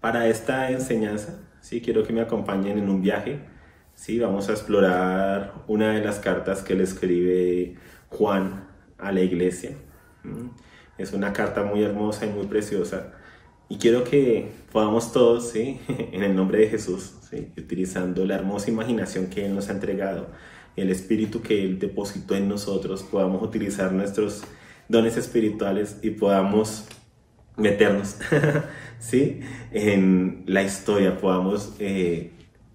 Para esta enseñanza, sí, quiero que me acompañen en un viaje. Sí, vamos a explorar una de las cartas que le escribe Juan a la iglesia. ¿Mm? Es una carta muy hermosa y muy preciosa. Y quiero que podamos todos, ¿sí? En el nombre de Jesús, ¿sí? Utilizando la hermosa imaginación que Él nos ha entregado, el espíritu que Él depositó en nosotros, podamos utilizar nuestros dones espirituales y podamos meternos, ¿sí? En la historia, podamos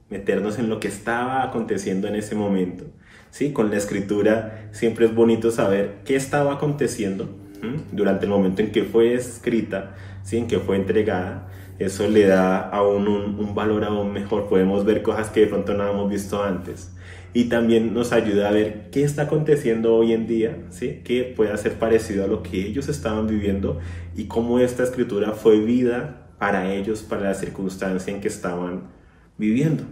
meternos en lo que estaba aconteciendo en ese momento, ¿sí? Con la escritura siempre es bonito saber qué estaba aconteciendo durante el momento en que fue escrita, ¿sí? En que fue entregada. Eso le da aún un valor aún mejor. Podemos ver cosas que de pronto no habíamos visto antes. Y también nos ayuda a ver qué está aconteciendo hoy en día, ¿sí? Que pueda ser parecido a lo que ellos estaban viviendo y cómo esta escritura fue vida para ellos, para la circunstancia en que estaban viviendo.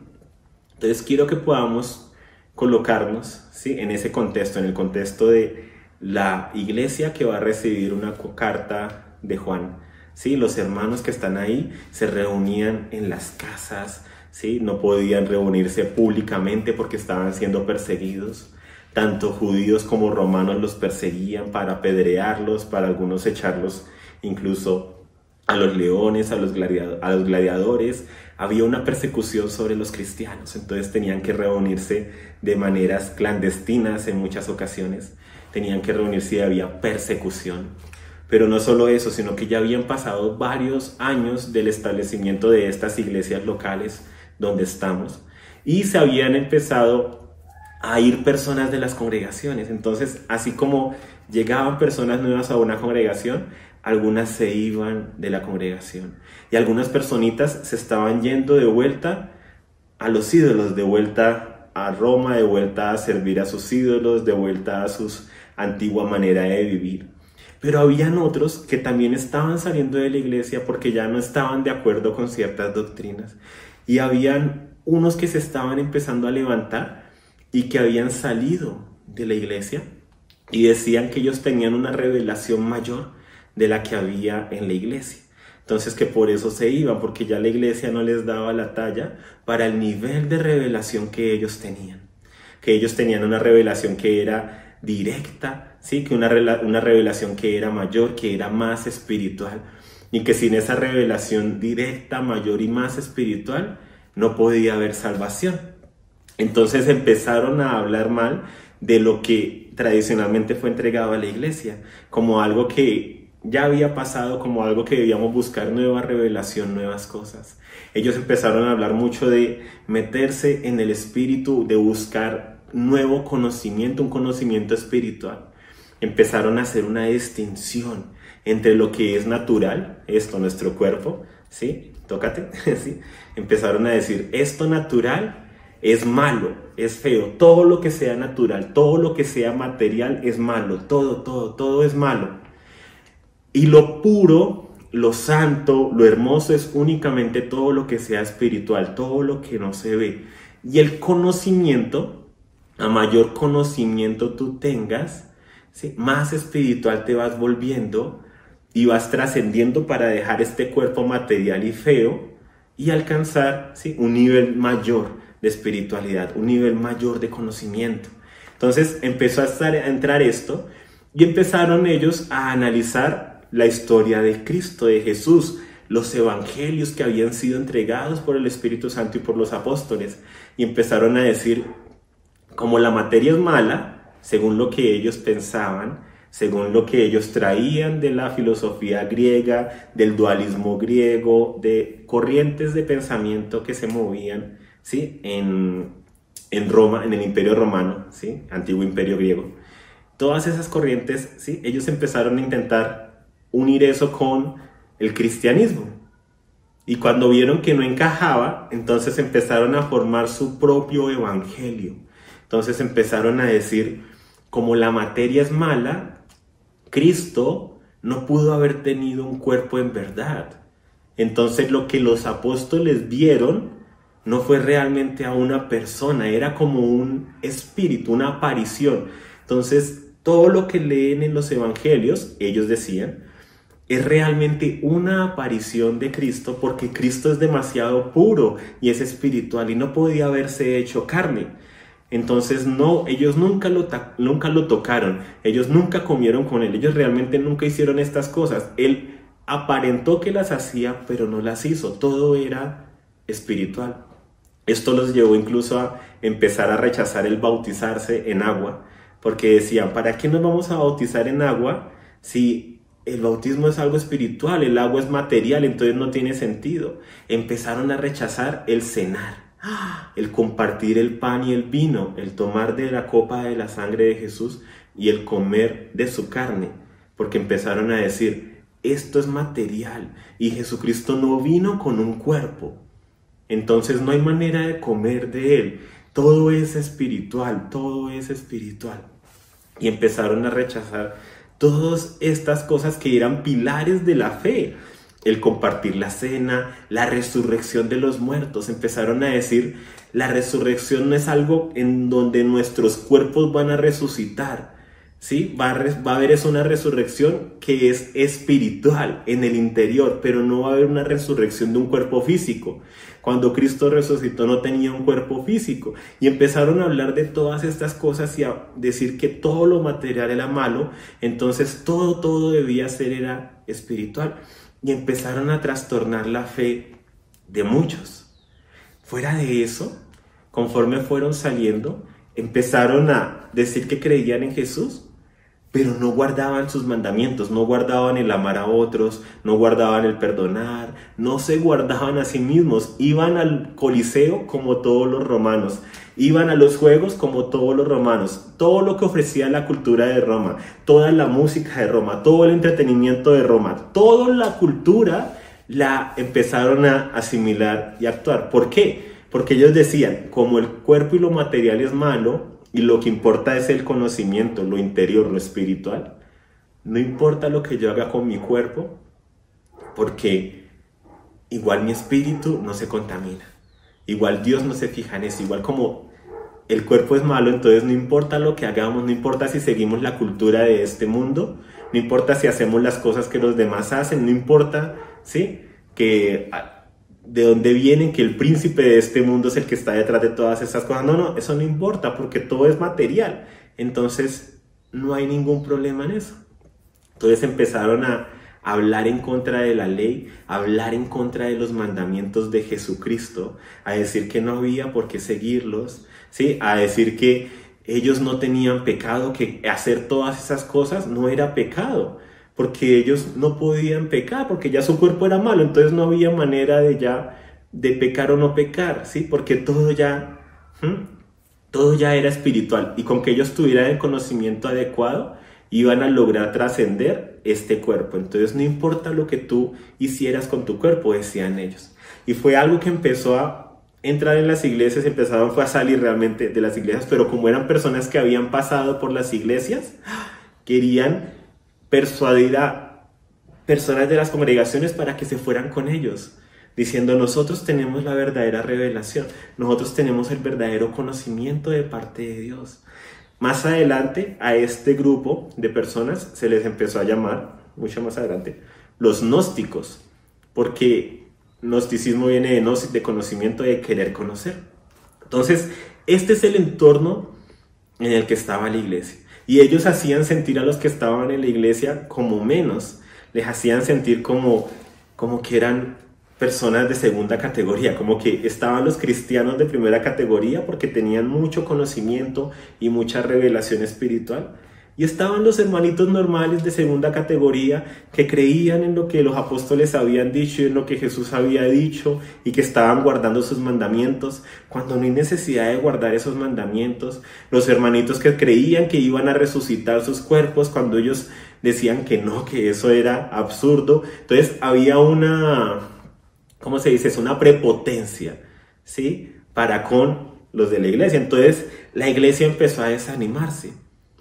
Entonces quiero que podamos colocarnos, ¿sí? En ese contexto, en el contexto de la iglesia que va a recibir una carta de Juan. ¿Sí? Los hermanos que están ahí se reunían en las casas, ¿sí? No podían reunirse públicamente porque estaban siendo perseguidos. Tanto judíos como romanos los perseguían para apedrearlos, para algunos echarlos incluso a los leones, a los gladiadores. Había una persecución sobre los cristianos, entonces tenían que reunirse de maneras clandestinas en muchas ocasiones. Tenían que reunirse y había persecución. Pero no solo eso, sino que ya habían pasado varios años del establecimiento de estas iglesias locales donde estamos y se habían empezado a ir personas de las congregaciones. Entonces, así como llegaban personas nuevas a una congregación, algunas se iban de la congregación y algunas personitas se estaban yendo de vuelta a los ídolos, de vuelta a Roma, de vuelta a servir a sus ídolos, de vuelta a su antigua manera de vivir. Pero habían otros que también estaban saliendo de la iglesia porque ya no estaban de acuerdo con ciertas doctrinas. Y habían unos que se estaban empezando a levantar y que habían salido de la iglesia y decían que ellos tenían una revelación mayor de la que había en la iglesia. Entonces que por eso se iban, porque ya la iglesia no les daba la talla para el nivel de revelación que ellos tenían. Que ellos tenían una revelación que era directa, ¿sí? Que una revelación que era mayor, que era más espiritual, y que sin esa revelación directa, mayor y más espiritual no podía haber salvación. Entonces empezaron a hablar mal de lo que tradicionalmente fue entregado a la iglesia, como algo que ya había pasado, como algo que debíamos buscar nueva revelación, nuevas cosas. Ellos empezaron a hablar mucho de meterse en el espíritu, de buscar nuevo conocimiento, un conocimiento espiritual. Empezaron a hacer una distinción entre lo que es natural, esto, nuestro cuerpo, ¿sí? Tócate, ¿sí? Empezaron a decir, esto natural es malo, es feo, todo lo que sea natural, todo lo que sea material es malo, todo es malo. Y lo puro, lo santo, lo hermoso es únicamente todo lo que sea espiritual, todo lo que no se ve. Y el conocimiento, a mayor conocimiento tú tengas, ¿sí? Más espiritual te vas volviendo y vas trascendiendo para dejar este cuerpo material y feo y alcanzar, ¿sí? Un nivel mayor de espiritualidad, un nivel mayor de conocimiento. Entonces empezó a entrar esto y empezaron ellos a analizar la historia de Cristo, de Jesús, los evangelios que habían sido entregados por el Espíritu Santo y por los apóstoles, y empezaron a decir, como la materia es mala, según lo que ellos pensaban, según lo que ellos traían de la filosofía griega, del dualismo griego, de corrientes de pensamiento que se movían, ¿sí? en Roma, en el Imperio Romano, ¿sí? Antiguo Imperio Griego. Todas esas corrientes, ¿sí? Ellos empezaron a intentar unir eso con el cristianismo. Y cuando vieron que no encajaba, entonces empezaron a formar su propio evangelio. Entonces empezaron a decir, como la materia es mala, Cristo no pudo haber tenido un cuerpo en verdad. Entonces lo que los apóstoles vieron no fue realmente a una persona, era como un espíritu, una aparición. Entonces todo lo que leen en los evangelios, ellos decían, es realmente una aparición de Cristo, porque Cristo es demasiado puro y es espiritual y no podía haberse hecho carne. Entonces no, ellos nunca lo tocaron, ellos nunca comieron con él, ellos realmente nunca hicieron estas cosas. Él aparentó que las hacía, pero no las hizo, todo era espiritual. Esto los llevó incluso a empezar a rechazar el bautizarse en agua, porque decían, ¿para qué nos vamos a bautizar en agua si el bautismo es algo espiritual, el agua es material, entonces no tiene sentido? Empezaron a rechazar el cenar, el compartir el pan y el vino, el tomar de la copa de la sangre de Jesús y el comer de su carne, porque empezaron a decir, esto es material y Jesucristo no vino con un cuerpo, entonces no hay manera de comer de él, todo es espiritual, todo es espiritual. Y empezaron a rechazar todas estas cosas que eran pilares de la fe. El compartir la cena, la resurrección de los muertos. Empezaron a decir, la resurrección no es algo en donde nuestros cuerpos van a resucitar, ¿sí? Va a haber una resurrección que es espiritual en el interior, pero no va a haber una resurrección de un cuerpo físico. Cuando Cristo resucitó no tenía un cuerpo físico. Y empezaron a hablar de todas estas cosas y a decir que todo lo material era malo, entonces todo debía ser era espiritual. Y empezaron a trastornar la fe de muchos. Fuera de eso, conforme fueron saliendo, empezaron a decir que creían en Jesús, pero no guardaban sus mandamientos, no guardaban el amar a otros, no guardaban el perdonar, no se guardaban a sí mismos. Iban al Coliseo como todos los romanos, iban a los juegos como todos los romanos, todo lo que ofrecía la cultura de Roma, toda la música de Roma, todo el entretenimiento de Roma, toda la cultura la empezaron a asimilar y actuar. ¿Por qué? Porque ellos decían, como el cuerpo y lo material es malo, y lo que importa es el conocimiento, lo interior, lo espiritual, no importa lo que yo haga con mi cuerpo, porque igual mi espíritu no se contamina, igual Dios no se fija en eso, igual como el cuerpo es malo, entonces no importa lo que hagamos, no importa si seguimos la cultura de este mundo, no importa si hacemos las cosas que los demás hacen, no importa, ¿sí?, que de dónde vienen, que el príncipe de este mundo es el que está detrás de todas esas cosas. No, eso no importa porque todo es material. Entonces no hay ningún problema en eso. Entonces empezaron a hablar en contra de la ley, a hablar en contra de los mandamientos de Jesucristo, a decir que no había por qué seguirlos, ¿sí?, a decir que ellos no tenían pecado, que hacer todas esas cosas no era pecado, porque ellos no podían pecar, porque ya su cuerpo era malo, entonces no había manera de pecar o no pecar, ¿sí? Porque todo ya era espiritual, y con que ellos tuvieran el conocimiento adecuado, iban a lograr trascender este cuerpo. Entonces no importa lo que tú hicieras con tu cuerpo, decían ellos. Y fue algo que empezó a entrar en las iglesias, fue a salir realmente de las iglesias, pero como eran personas que habían pasado por las iglesias, querían persuadir a personas de las congregaciones para que se fueran con ellos, diciendo, nosotros tenemos la verdadera revelación, nosotros tenemos el verdadero conocimiento de parte de Dios. Más adelante a este grupo de personas se les empezó a llamar, mucho más adelante, los gnósticos, porque gnosticismo viene de gnosis, de conocimiento, de querer conocer. Entonces, este es el entorno en el que estaba la iglesia. Y ellos hacían sentir a los que estaban en la iglesia como menos, les hacían sentir como que eran personas de segunda categoría, como que estaban los cristianos de primera categoría porque tenían mucho conocimiento y mucha revelación espiritual, y estaban los hermanitos normales de segunda categoría que creían en lo que los apóstoles habían dicho y en lo que Jesús había dicho y que estaban guardando sus mandamientos cuando no hay necesidad de guardar esos mandamientos. Los hermanitos que creían que iban a resucitar sus cuerpos cuando ellos decían que no, que eso era absurdo. Entonces había una, ¿cómo se dice? Es una prepotencia, ¿sí?, para con los de la iglesia. Entonces la iglesia empezó a desanimarse.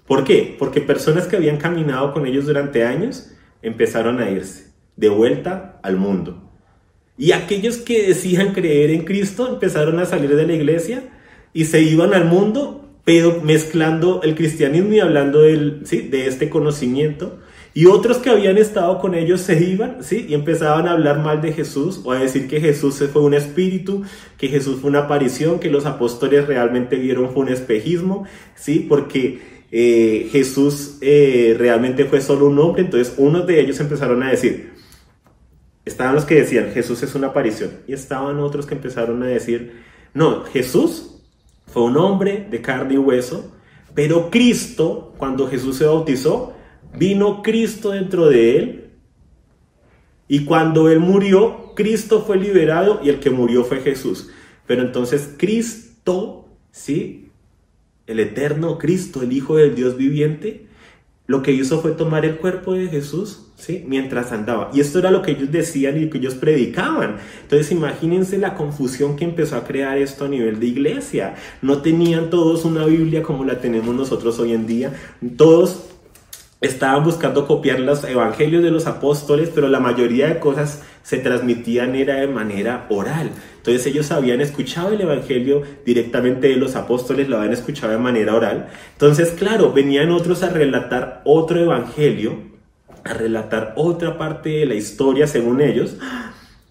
¿Por qué? Porque personas que habían caminado con ellos durante años empezaron a irse de vuelta al mundo. Y aquellos que decían creer en Cristo empezaron a salir de la iglesia y se iban al mundo, pero mezclando el cristianismo y hablando de este conocimiento. Y otros que habían estado con ellos se iban, ¿sí? Y empezaban a hablar mal de Jesús o a decir que Jesús fue un espíritu, que Jesús fue una aparición, que los apóstoles realmente vieron fue un espejismo, ¿sí? Porque Jesús realmente fue solo un hombre. Entonces unos de ellos empezaron a decir, estaban los que decían Jesús es una aparición, y estaban otros que empezaron a decir, no, Jesús fue un hombre de carne y hueso, pero Cristo, cuando Jesús se bautizó, vino Cristo dentro de él, y cuando él murió, Cristo fue liberado y el que murió fue Jesús. Pero entonces Cristo, ¿sí? El eterno Cristo, el Hijo del Dios viviente, lo que hizo fue tomar el cuerpo de Jesús, ¿sí? Mientras andaba. Y esto era lo que ellos decían y lo que ellos predicaban. Entonces imagínense la confusión que empezó a crear esto a nivel de iglesia. No tenían todos una Biblia como la tenemos nosotros hoy en día. Todos estaban buscando copiar los evangelios de los apóstoles, pero la mayoría de cosas se transmitían era de manera oral. Entonces ellos habían escuchado el evangelio directamente de los apóstoles, lo habían escuchado de manera oral. Entonces, claro, venían otros a relatar otro evangelio, a relatar otra parte de la historia según ellos.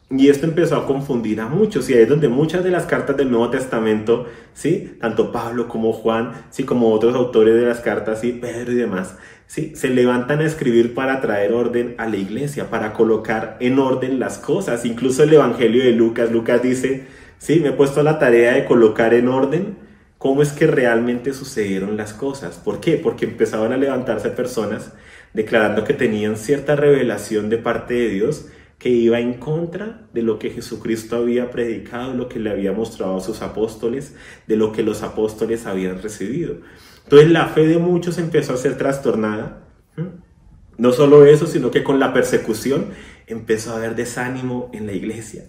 Y esto empezó a confundir a muchos, y ahí es donde muchas de las cartas del Nuevo Testamento, ¿sí? Tanto Pablo como Juan, ¿sí? Como otros autores de las cartas, ¿sí? Pedro y demás, ¿sí? Se levantan a escribir para traer orden a la iglesia, para colocar en orden las cosas. Incluso el Evangelio de Lucas dice, ¿sí? Me he puesto a la tarea de colocar en orden cómo es que realmente sucedieron las cosas. ¿Por qué? Porque empezaban a levantarse personas declarando que tenían cierta revelación de parte de Dios, que iba en contra de lo que Jesucristo había predicado, lo que le había mostrado a sus apóstoles, de lo que los apóstoles habían recibido. Entonces la fe de muchos empezó a ser trastornada. No solo eso, sino que con la persecución empezó a haber desánimo en la iglesia.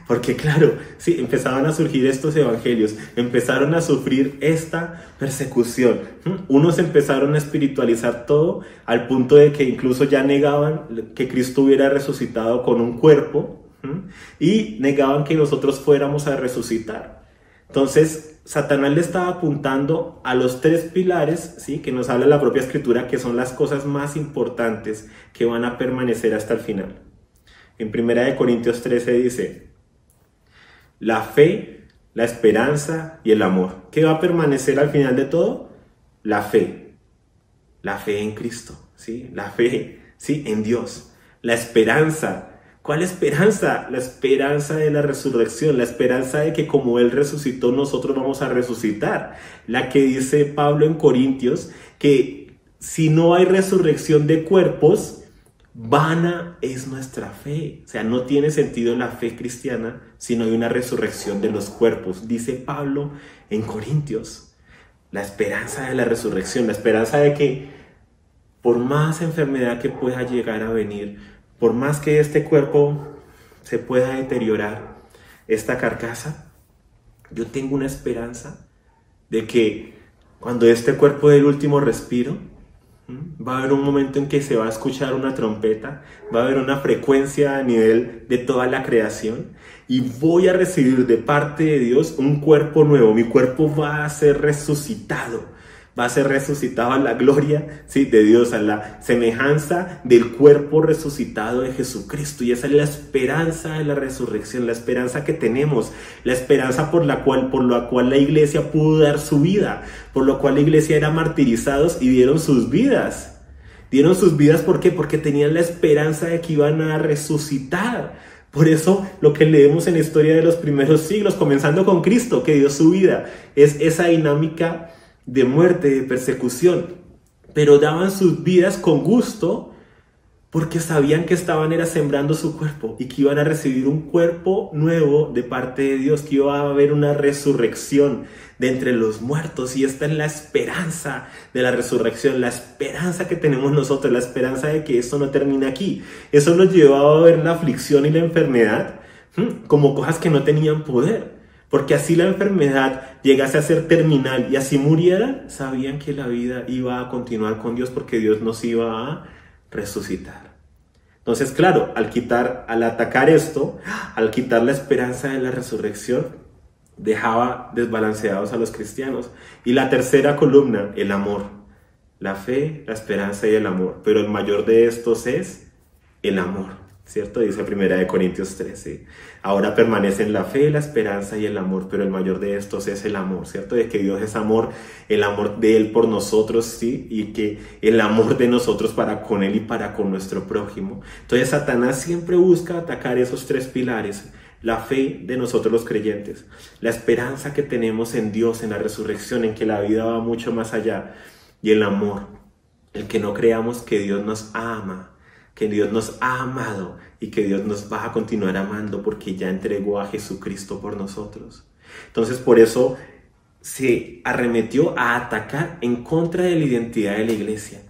Porque claro, sí, empezaban a surgir estos evangelios, empezaron a sufrir esta persecución. Unos empezaron a espiritualizar todo al punto de que incluso ya negaban que Cristo hubiera resucitado con un cuerpo y negaban que nosotros fuéramos a resucitar. Entonces, Satanás le estaba apuntando a los tres pilares, ¿sí? Que nos habla la propia Escritura, que son las cosas más importantes que van a permanecer hasta el final. En 1 Corintios 13 dice, la fe, la esperanza y el amor. ¿Qué va a permanecer al final de todo? La fe en Cristo, ¿sí? La fe, ¿sí? En Dios. La esperanza. ¿Cuál esperanza? La esperanza de la resurrección, la esperanza de que como Él resucitó, nosotros vamos a resucitar. La que dice Pablo en Corintios, que si no hay resurrección de cuerpos, vana es nuestra fe. O sea, no tiene sentido la fe cristiana si no hay una resurrección de los cuerpos. Dice Pablo en Corintios, la esperanza de la resurrección, la esperanza de que por más enfermedad que pueda llegar a venir, por más que este cuerpo se pueda deteriorar, esta carcasa, yo tengo una esperanza de que cuando este cuerpo dé el último respiro, va a haber un momento en que se va a escuchar una trompeta, va a haber una frecuencia a nivel de toda la creación y voy a recibir de parte de Dios un cuerpo nuevo. Mi cuerpo va a ser resucitado. Va a ser resucitado a la gloria, ¿sí? De Dios, a la semejanza del cuerpo resucitado de Jesucristo. Y esa es la esperanza de la resurrección, la esperanza que tenemos, la esperanza por la cual la iglesia pudo dar su vida, por lo cual la iglesia era martirizados y dieron sus vidas. Dieron sus vidas, ¿por qué? Porque tenían la esperanza de que iban a resucitar. Por eso lo que leemos en la historia de los primeros siglos, comenzando con Cristo, que dio su vida, es esa dinámica de muerte, de persecución, pero daban sus vidas con gusto porque sabían que estaban sembrando su cuerpo y que iban a recibir un cuerpo nuevo de parte de Dios, que iba a haber una resurrección de entre los muertos. Y esta es la esperanza de la resurrección, la esperanza que tenemos nosotros, la esperanza de que esto no termina aquí. Eso nos llevaba a ver la aflicción y la enfermedad como cosas que no tenían poder. Porque así la enfermedad llegase a ser terminal y así murieran, sabían que la vida iba a continuar con Dios porque Dios nos iba a resucitar. Entonces, claro, al atacar esto, al quitar la esperanza de la resurrección, dejaba desbalanceados a los cristianos. Y la tercera columna, el amor. la fe, la esperanza y el amor, pero el mayor de estos es el amor, ¿cierto? Dice 1 Corintios 13. Ahora permanecen la fe, la esperanza y el amor, pero el mayor de estos es el amor, ¿cierto? De que Dios es amor, el amor de Él por nosotros, ¿sí? Y que el amor de nosotros para con Él y para con nuestro prójimo. Entonces Satanás siempre busca atacar esos tres pilares: la fe de nosotros los creyentes, la esperanza que tenemos en Dios, en la resurrección, en que la vida va mucho más allá, y el amor, el que no creamos que Dios nos ama, que Dios nos ha amado y que Dios nos va a continuar amando porque ya entregó a Jesucristo por nosotros. Entonces por eso se arremetió a atacar en contra de la identidad de la iglesia,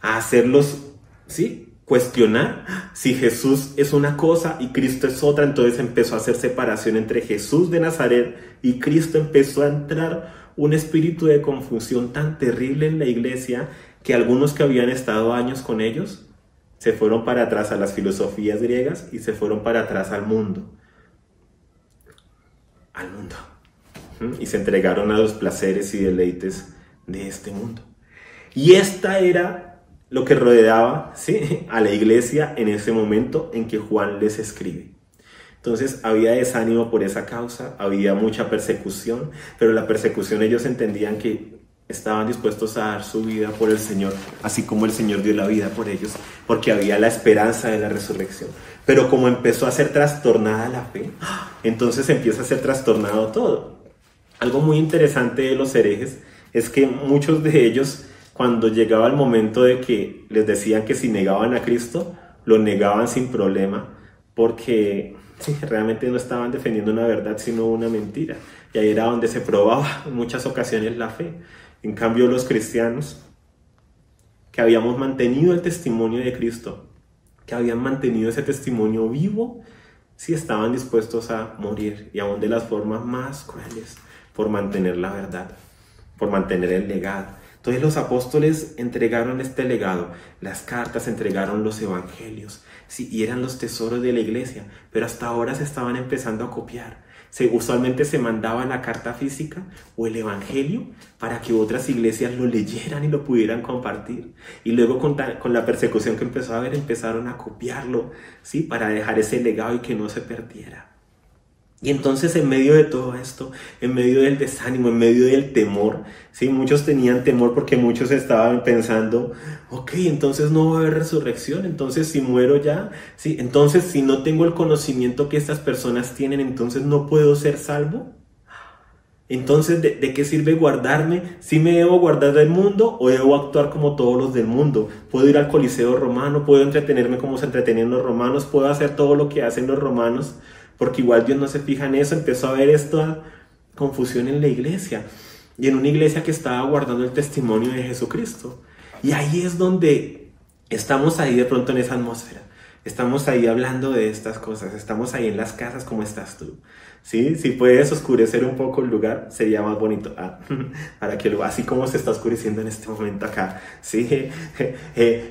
a hacerlos, ¿sí?, cuestionar si Jesús es una cosa y Cristo es otra. Entonces empezó a hacer separación entre Jesús de Nazaret y Cristo. Empezó a entrar un espíritu de confusión tan terrible en la iglesia que algunos que habían estado años con ellos se fueron para atrás a las filosofías griegas y se fueron para atrás al mundo. Y se entregaron a los placeres y deleites de este mundo. Y esta era lo que rodeaba, ¿sí?, a la iglesia en ese momento en que Juan les escribe. Entonces había desánimo por esa causa, había mucha persecución, pero la persecución ellos entendían que estaban dispuestos a dar su vida por el Señor, así como el Señor dio la vida por ellos, porque había la esperanza de la resurrección. Pero como empezó a ser trastornada la fe, entonces empieza a ser trastornado todo. Algo muy interesante de los herejes es que muchos de ellos, cuando llegaba el momento de que les decían que si negaban a Cristo, lo negaban sin problema, porque sí, realmente no estaban defendiendo una verdad, sino una mentira. Y ahí era donde se probaba en muchas ocasiones la fe. En cambio, los cristianos, que habíamos mantenido el testimonio de Cristo, que habían mantenido ese testimonio vivo, sí estaban dispuestos a morir, y aún de las formas más crueles, por mantener la verdad, por mantener el legado. Entonces los apóstoles entregaron este legado, las cartas, entregaron los evangelios, sí, y eran los tesoros de la iglesia, pero hasta ahora se estaban empezando a copiar. Usualmente se mandaba la carta física o el evangelio para que otras iglesias lo leyeran y lo pudieran compartir. Y luego con la persecución que empezó a haber, empezaron a copiarlo, ¿sí?, para dejar ese legado y que no se perdiera. Y entonces en medio de todo esto, en medio del desánimo, en medio del temor, ¿sí?, muchos tenían temor porque muchos estaban pensando, ok, entonces no va a haber resurrección, entonces si muero ya, ¿sí?, entonces si no tengo el conocimiento que estas personas tienen, entonces no puedo ser salvo. Entonces, ¿de qué sirve guardarme? ¿Sí me debo guardar del mundo o debo actuar como todos los del mundo? ¿Puedo ir al Coliseo romano? ¿Puedo entretenerme como se entretenían los romanos? ¿Puedo hacer todo lo que hacen los romanos? Porque igual Dios no se fija en eso. Empezó a haber esta confusión en la iglesia, y en una iglesia que estaba guardando el testimonio de Jesucristo. Y ahí es donde estamos ahí de pronto en esa atmósfera. Estamos ahí hablando de estas cosas, estamos ahí en las casas como estás tú. ¿Sí? Si puedes oscurecer un poco el lugar, sería más bonito. Para que así como se está oscureciendo en este momento acá, ¿sí?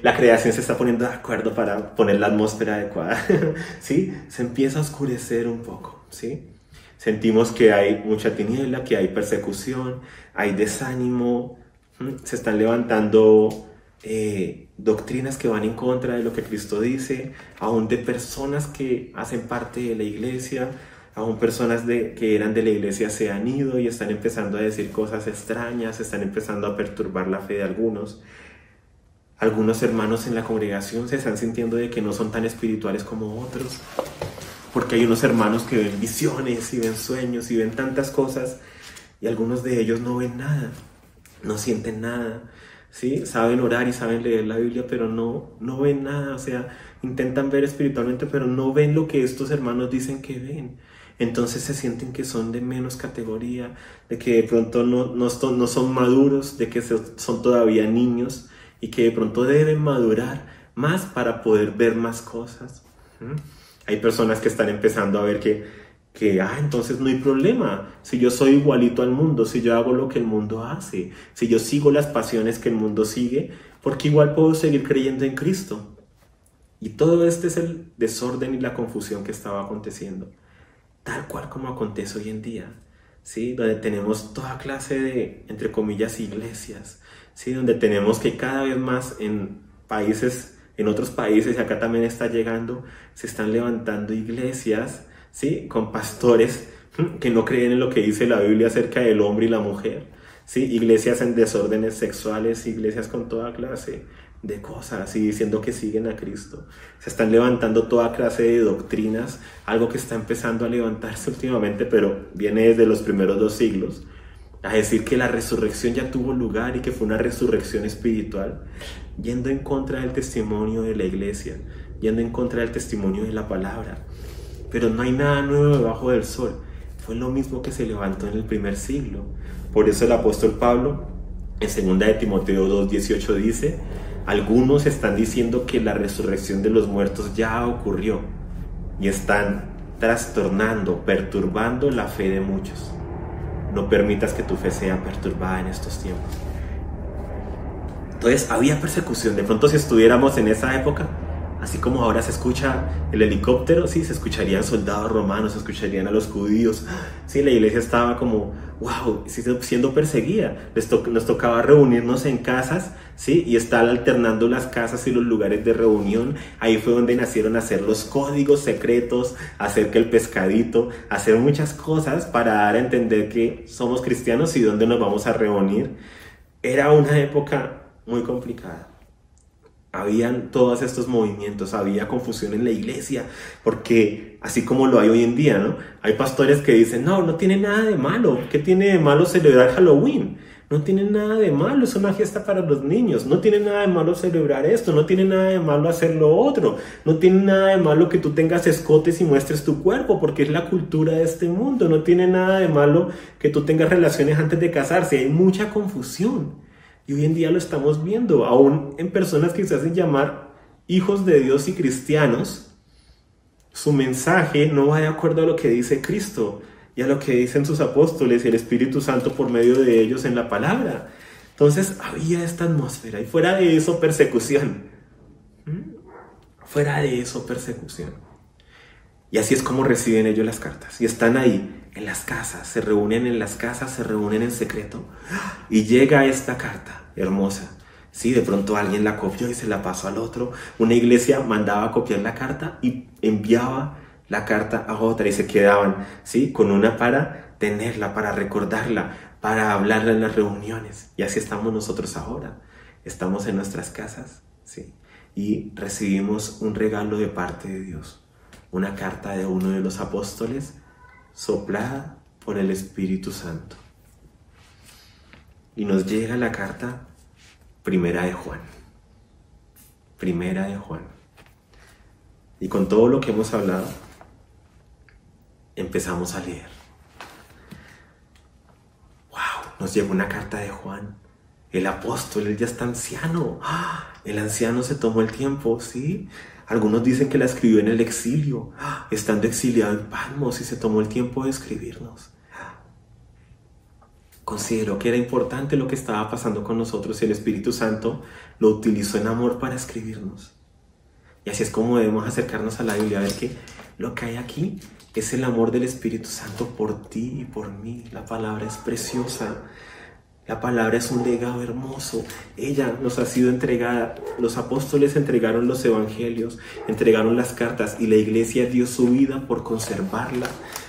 La creación se está poniendo de acuerdo para poner la atmósfera adecuada. ¿Sí? Se empieza a oscurecer un poco, ¿sí? Sentimos que hay mucha tiniebla, que hay persecución, hay desánimo. Se están levantando doctrinas que van en contra de lo que Cristo dice, aún de personas que hacen parte de la iglesia. Aún personas que eran de la iglesia se han ido y están empezando a decir cosas extrañas, están empezando a perturbar la fe de algunos. Algunos hermanos en la congregación se están sintiendo de que no son tan espirituales como otros, porque hay unos hermanos que ven visiones y ven sueños y ven tantas cosas, y algunos de ellos no ven nada, no sienten nada, ¿sí? Saben orar y saben leer la Biblia, pero no ven nada. O sea, intentan ver espiritualmente, pero no ven lo que estos hermanos dicen que ven. Entonces se sienten que son de menos categoría, de que de pronto no son maduros, de que son todavía niños y que de pronto deben madurar más para poder ver más cosas. Hay personas que están empezando a ver que entonces no hay problema. Si yo soy igualito al mundo, si yo hago lo que el mundo hace, si yo sigo las pasiones que el mundo sigue, porque igual puedo seguir creyendo en Cristo. Y todo este es el desorden y la confusión que estaba aconteciendo. Tal cual como acontece hoy en día, ¿sí? Donde tenemos toda clase de, entre comillas, iglesias, ¿sí? Donde tenemos que cada vez más en países, en otros países, y acá también está llegando, se están levantando iglesias, ¿sí? Con pastores que no creen en lo que dice la Biblia acerca del hombre y la mujer, ¿sí? Iglesias en desórdenes sexuales, iglesias con toda clase de cosas y diciendo que siguen a Cristo. Se están levantando toda clase de doctrinas, algo que está empezando a levantarse últimamente, pero viene desde los primeros 2 siglos, a decir que la resurrección ya tuvo lugar y que fue una resurrección espiritual, yendo en contra del testimonio de la iglesia, yendo en contra del testimonio de la palabra. Pero no hay nada nuevo debajo del sol. Fue lo mismo que se levantó en el primer siglo. Por eso el apóstol Pablo, en 2 de Timoteo 2:18 dice: algunos están diciendo que la resurrección de los muertos ya ocurrió y están trastornando, perturbando la fe de muchos. No permitas que tu fe sea perturbada en estos tiempos. Entonces había persecución. De pronto, si estuviéramos en esa época, así como ahora se escucha el helicóptero, sí, se escucharían soldados romanos, se escucharían a los judíos. Sí, la iglesia estaba como, wow, siendo perseguida. Nos tocaba reunirnos en casas, sí, y estar alternando las casas y los lugares de reunión. Ahí fue donde nacieron hacer los códigos secretos, hacer que el pescadito, hacer muchas cosas para dar a entender que somos cristianos y dónde nos vamos a reunir. Era una época muy complicada. Habían todos estos movimientos, había confusión en la iglesia, porque así como lo hay hoy en día, ¿no? Hay pastores que dicen, no tiene nada de malo. ¿Qué tiene de malo celebrar Halloween? No tiene nada de malo, es una fiesta para los niños. No tiene nada de malo celebrar esto, no tiene nada de malo hacer lo otro. No tiene nada de malo que tú tengas escotes y muestres tu cuerpo, porque es la cultura de este mundo. No tiene nada de malo que tú tengas relaciones antes de casarse. Hay mucha confusión. Y hoy en día lo estamos viendo, aún en personas que se hacen llamar hijos de Dios y cristianos. Su mensaje no va de acuerdo a lo que dice Cristo y a lo que dicen sus apóstoles y el Espíritu Santo por medio de ellos en la palabra. Entonces había esta atmósfera y fuera de eso persecución. Fuera de eso persecución. Y así es como reciben ellos las cartas. Y están ahí en las casas, se reúnen en las casas, se reúnen en secreto. Y llega esta carta hermosa. Sí, de pronto alguien la copió y se la pasó al otro. Una iglesia mandaba a copiar la carta y enviaba la carta a otra y se quedaban, ¿sí? Con una para tenerla, para recordarla, para hablarla en las reuniones. Y así estamos nosotros ahora. Estamos en nuestras casas, ¿sí? Y recibimos un regalo de parte de Dios. Una carta de uno de los apóstoles soplada por el Espíritu Santo. Y nos llega la carta Primera de Juan. Primera de Juan. Y con todo lo que hemos hablado, empezamos a leer. ¡Wow! Nos llegó una carta de Juan. El apóstol, él ya está anciano. El anciano se tomó el tiempo, ¿sí? Algunos dicen que la escribió en el exilio, estando exiliado en Patmos, y se tomó el tiempo de escribirnos. Consideró que era importante lo que estaba pasando con nosotros y el Espíritu Santo lo utilizó en amor para escribirnos. Y así es como debemos acercarnos a la Biblia, a ver que lo que hay aquí es el amor del Espíritu Santo por ti y por mí. La palabra es preciosa. La palabra es un legado hermoso. Ella nos ha sido entregada. Los apóstoles entregaron los evangelios, entregaron las cartas y la iglesia dio su vida por conservarla.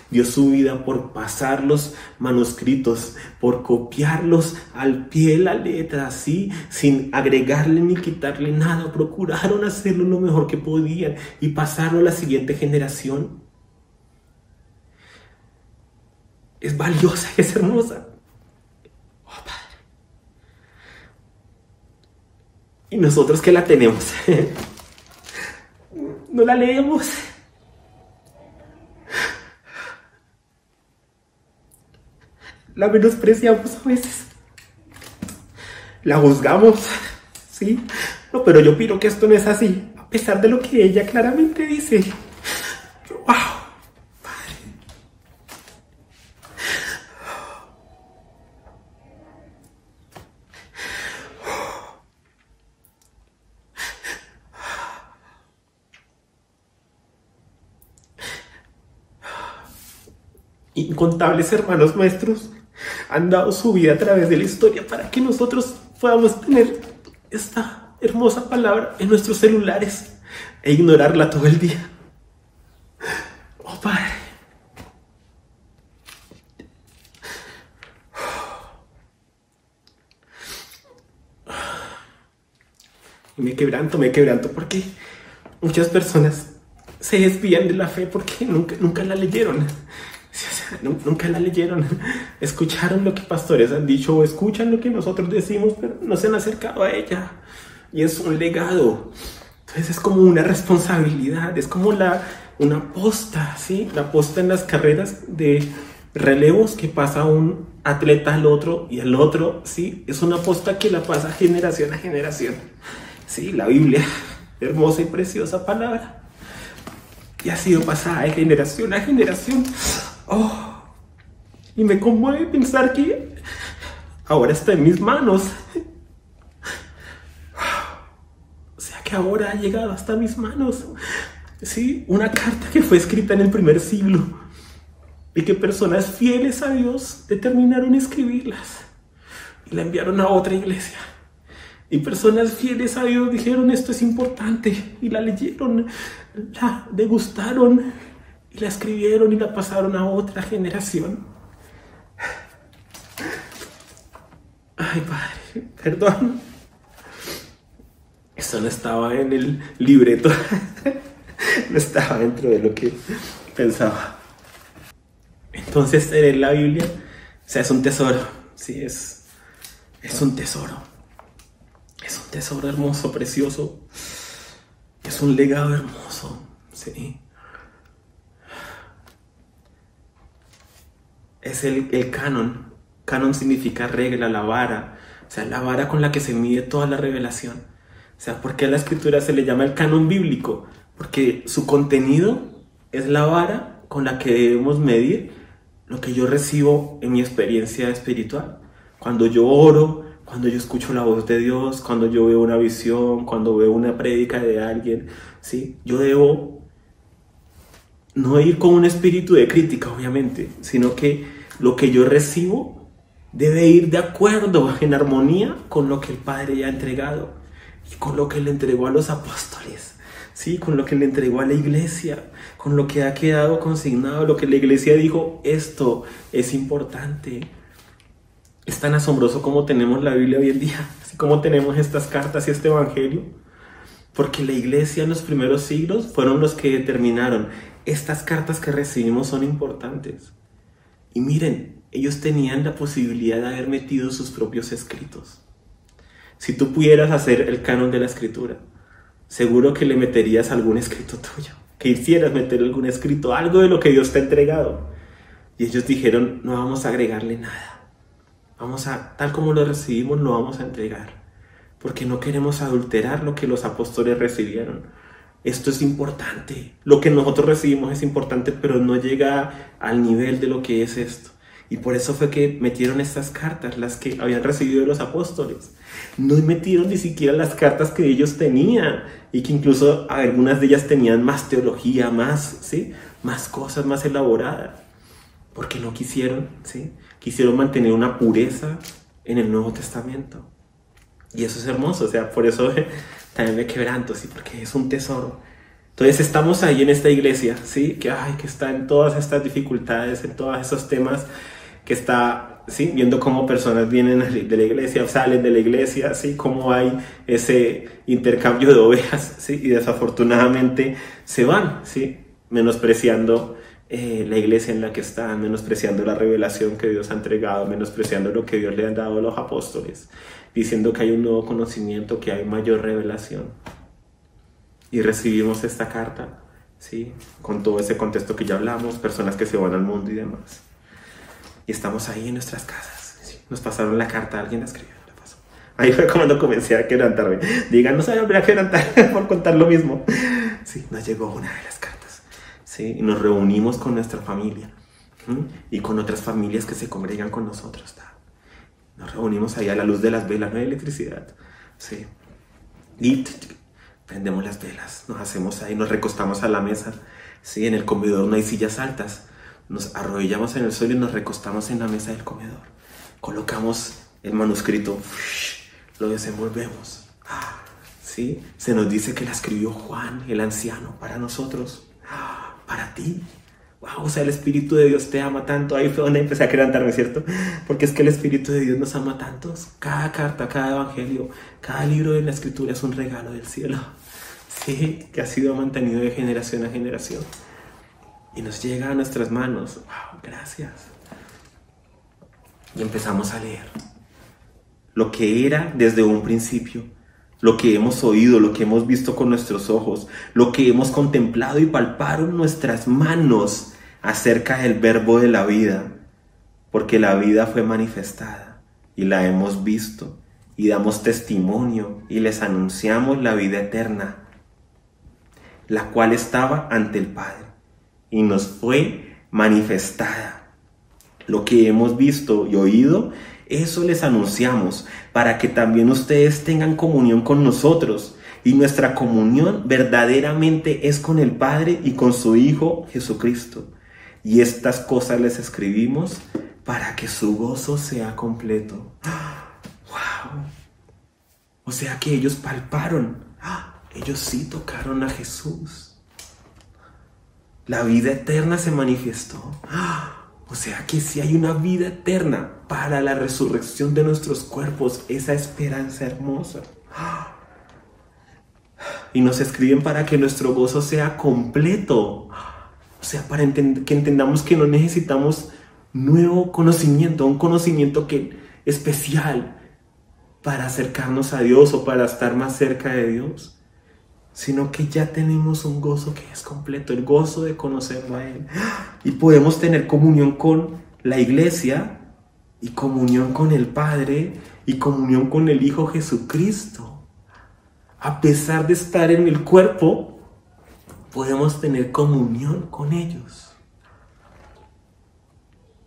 Dio su vida por pasar los manuscritos, por copiarlos al pie de la letra, ¿sí? Sin agregarle ni quitarle nada. Procuraron hacerlo lo mejor que podían y pasarlo a la siguiente generación. Es valiosa, es hermosa. Oh, Padre. Y nosotros que la tenemos, no la leemos. La menospreciamos a veces. La juzgamos, ¿sí? No, pero yo opino que esto no es así, a pesar de lo que ella claramente dice. ¡Wow! Padre. Incontables hermanos nuestros han dado su vida a través de la historia para que nosotros podamos tener esta hermosa palabra en nuestros celulares e ignorarla todo el día. Oh, Padre. Y me quebranto porque muchas personas se desvían de la fe porque nunca la leyeron. O sea, nunca la leyeron. Escucharon lo que pastores han dicho o escuchan lo que nosotros decimos, pero no se han acercado a ella. Y es un legado. Entonces es como una responsabilidad, es como una posta, ¿sí? La posta en las carreras de relevos que pasa un atleta al otro y al otro, ¿sí? Es una posta que la pasa generación a generación. Sí, la Biblia, hermosa y preciosa palabra, y ha sido pasada de generación a generación. Oh, y me conmueve pensar que ahora está en mis manos. O sea, que ahora ha llegado hasta mis manos. Sí, una carta que fue escrita en el primer siglo y que personas fieles a Dios determinaron escribirlas y la enviaron a otra iglesia. Y personas fieles a Dios dijeron: esto es importante, y la leyeron, la degustaron y la escribieron y la pasaron a otra generación. Ay, Padre, perdón. Eso no estaba en el libreto. No estaba dentro de lo que pensaba. Entonces, leer la Biblia, o sea, es un tesoro. Sí, es un tesoro. Es un tesoro hermoso, precioso. Es un legado hermoso. Sí. Es el canon. Canon significa regla, la vara. O sea, la vara con la que se mide toda la revelación. O sea, ¿por qué a la escritura se le llama el canon bíblico? Porque su contenido es la vara con la que debemos medir lo que yo recibo en mi experiencia espiritual. Cuando yo oro, cuando yo escucho la voz de Dios, cuando yo veo una visión, cuando veo una prédica de alguien, ¿sí? Yo debo no ir con un espíritu de crítica, obviamente, sino que lo que yo recibo debe ir de acuerdo, en armonía con lo que el Padre ya ha entregado y con lo que le entregó a los apóstoles, ¿sí? Con lo que le entregó a la iglesia, con lo que ha quedado consignado, lo que la iglesia dijo: esto es importante. Es tan asombroso como tenemos la Biblia hoy en día, así como tenemos estas cartas y este evangelio, porque la iglesia en los primeros siglos fueron los que determinaron: estas cartas que recibimos son importantes. Y miren, ellos tenían la posibilidad de haber metido sus propios escritos. Si tú pudieras hacer el canon de la escritura, seguro que le meterías algún escrito tuyo, que hicieras meter algún escrito, algo de lo que Dios te ha entregado. Y ellos dijeron: no vamos a agregarle nada. Tal como lo recibimos, lo vamos a entregar, porque no queremos adulterar lo que los apóstoles recibieron. Esto es importante. Lo que nosotros recibimos es importante, pero no llega al nivel de lo que es esto. Y por eso fue que metieron estas cartas, las que habían recibido de los apóstoles. No metieron ni siquiera las cartas que ellos tenían, y que incluso algunas de ellas tenían más teología, ¿sí? Más cosas más elaboradas, porque no quisieron, ¿sí? Quisieron mantener una pureza en el Nuevo Testamento. Y eso es hermoso, o sea, por eso también me quebranto, ¿sí? Porque es un tesoro. Entonces estamos ahí en esta iglesia, ¿sí? Que está en todas estas dificultades, en todos esos temas, que está, ¿sí? Viendo cómo personas vienen de la iglesia, salen de la iglesia, ¿sí? Cómo hay ese intercambio de ovejas, ¿sí? Y desafortunadamente se van, ¿sí? Menospreciando la iglesia en la que están, menospreciando la revelación que Dios ha entregado, menospreciando lo que Dios le ha dado a los apóstoles, diciendo que hay un nuevo conocimiento, que hay mayor revelación. Y recibimos esta carta, ¿sí? Con todo ese contexto que ya hablamos, personas que se van al mundo y demás. Y estamos ahí en nuestras casas, ¿sí? Nos pasaron la carta, alguien la escribió, la pasó. Ahí fue cuando comencé a quebrantarme. Digan, no se voy a quebrantar por contar lo mismo. Sí, nos llegó una de las cartas. ¿Sí? Y nos reunimos con nuestra familia, y con otras familias que se congregan con nosotros. Nos reunimos ahí a la luz de las velas, no hay electricidad, ¿sí? Y prendemos las velas, nos hacemos ahí, nos recostamos a la mesa, ¿sí? En el comedor no hay sillas altas, nos arrodillamos en el suelo y nos recostamos en la mesa del comedor. Colocamos el manuscrito, lo desenvolvemos. ¿Sí? Se nos dice que la escribió Juan, el anciano, para nosotros, para ti. Wow, o sea, el Espíritu de Dios te ama tanto. Ahí fue donde empecé a quebrantarme, ¿cierto? Porque es que el Espíritu de Dios nos ama tantos. Cada carta, cada evangelio, cada libro de la Escritura es un regalo del cielo. Sí, que ha sido mantenido de generación a generación. Y nos llega a nuestras manos. Wow, gracias. Y empezamos a leer lo que era desde un principio, lo que hemos oído, lo que hemos visto con nuestros ojos, lo que hemos contemplado y palparon nuestras manos acerca del verbo de la vida, porque la vida fue manifestada y la hemos visto y damos testimonio y les anunciamos la vida eterna, la cual estaba ante el Padre y nos fue manifestada. Lo que hemos visto y oído, eso les anunciamos, para que también ustedes tengan comunión con nosotros. Y nuestra comunión verdaderamente es con el Padre y con su Hijo Jesucristo. Y estas cosas les escribimos para que su gozo sea completo. ¡Wow! O sea que ellos palparon, ellos sí tocaron a Jesús. La vida eterna se manifestó. O sea que si hay una vida eterna para la resurrección de nuestros cuerpos, esa esperanza hermosa. Y nos escriben para que nuestro gozo sea completo. O sea, para que entendamos que no necesitamos nuevo conocimiento, un conocimiento especial para acercarnos a Dios o para estar más cerca de Dios, sino que ya tenemos un gozo que es completo, el gozo de conocerlo a Él. Y podemos tener comunión con la iglesia, y comunión con el Padre, y comunión con el Hijo Jesucristo. A pesar de estar en el cuerpo, podemos tener comunión con ellos.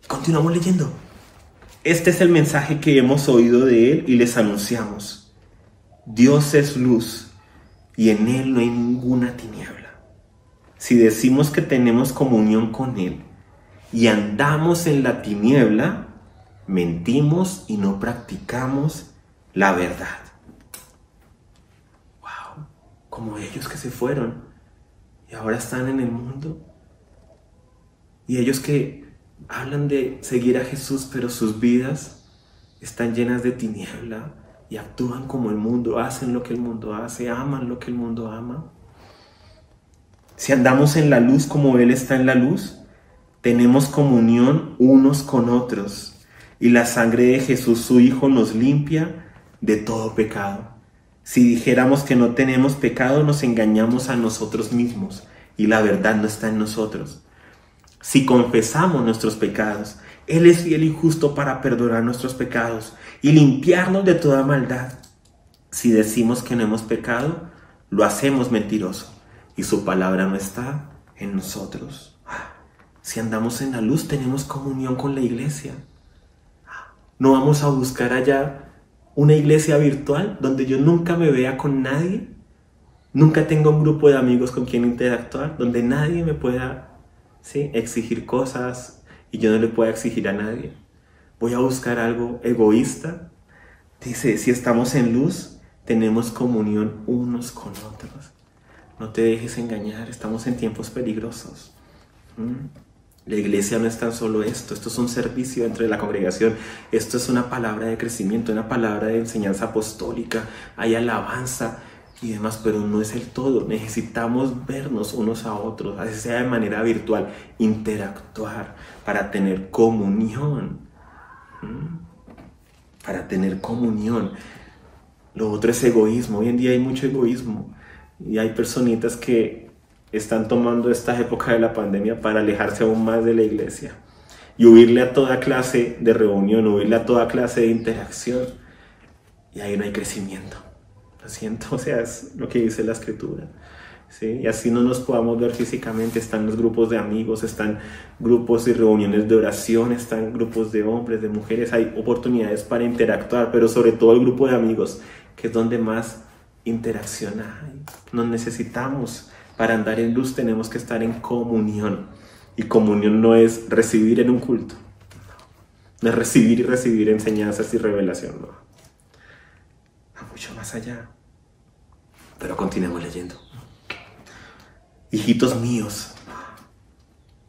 Continuamos leyendo. Este es el mensaje que hemos oído de Él y les anunciamos. Dios es luz, y en Él no hay ninguna tiniebla. Si decimos que tenemos comunión con Él y andamos en la tiniebla, mentimos y no practicamos la verdad. Wow, como ellos que se fueron y ahora están en el mundo. Y ellos que hablan de seguir a Jesús, pero sus vidas están llenas de tiniebla. Y actúan como el mundo, hacen lo que el mundo hace, aman lo que el mundo ama. Si andamos en la luz como Él está en la luz, tenemos comunión unos con otros. Y la sangre de Jesús, su Hijo, nos limpia de todo pecado. Si dijéramos que no tenemos pecado, nos engañamos a nosotros mismos y la verdad no está en nosotros. Si confesamos nuestros pecados, Él es fiel y justo para perdonar nuestros pecados y limpiarnos de toda maldad. Si decimos que no hemos pecado, lo hacemos mentiroso y su palabra no está en nosotros. Si andamos en la luz, tenemos comunión con la iglesia. No vamos a buscar allá una iglesia virtual donde yo nunca me vea con nadie, nunca tenga un grupo de amigos con quien interactuar, donde nadie me pueda exigir cosas y yo no le pueda exigir a nadie. Voy a buscar algo egoísta. Dice, si estamos en luz, tenemos comunión unos con otros. No te dejes engañar, estamos en tiempos peligrosos. La iglesia no es tan solo esto es un servicio entre la congregación. Esto es una palabra de crecimiento, una palabra de enseñanza apostólica. Hay alabanza y demás, pero no es el todo. Necesitamos vernos unos a otros, así sea de manera virtual, interactuar para tener comunión. Para tener comunión. Lo otro es egoísmo. Hoy en día hay mucho egoísmo y hay personitas que están tomando esta época de la pandemia para alejarse aún más de la iglesia y huirle a toda clase de reunión, huirle a toda clase de interacción, y ahí no hay crecimiento. Lo siento, o sea, es lo que dice la Escritura. ¿Sí? Y así no nos podamos ver físicamente. Están los grupos de amigos, están grupos y reuniones de oración, están grupos de hombres, de mujeres. Hay oportunidades para interactuar, pero sobre todo el grupo de amigos, que es donde más interacción hay. Nos necesitamos. Para andar en luz tenemos que estar en comunión. Y comunión no es recibir en un culto. No es recibir y recibir enseñanzas y revelación. No. va mucho más allá. Pero continuemos leyendo. Hijitos míos,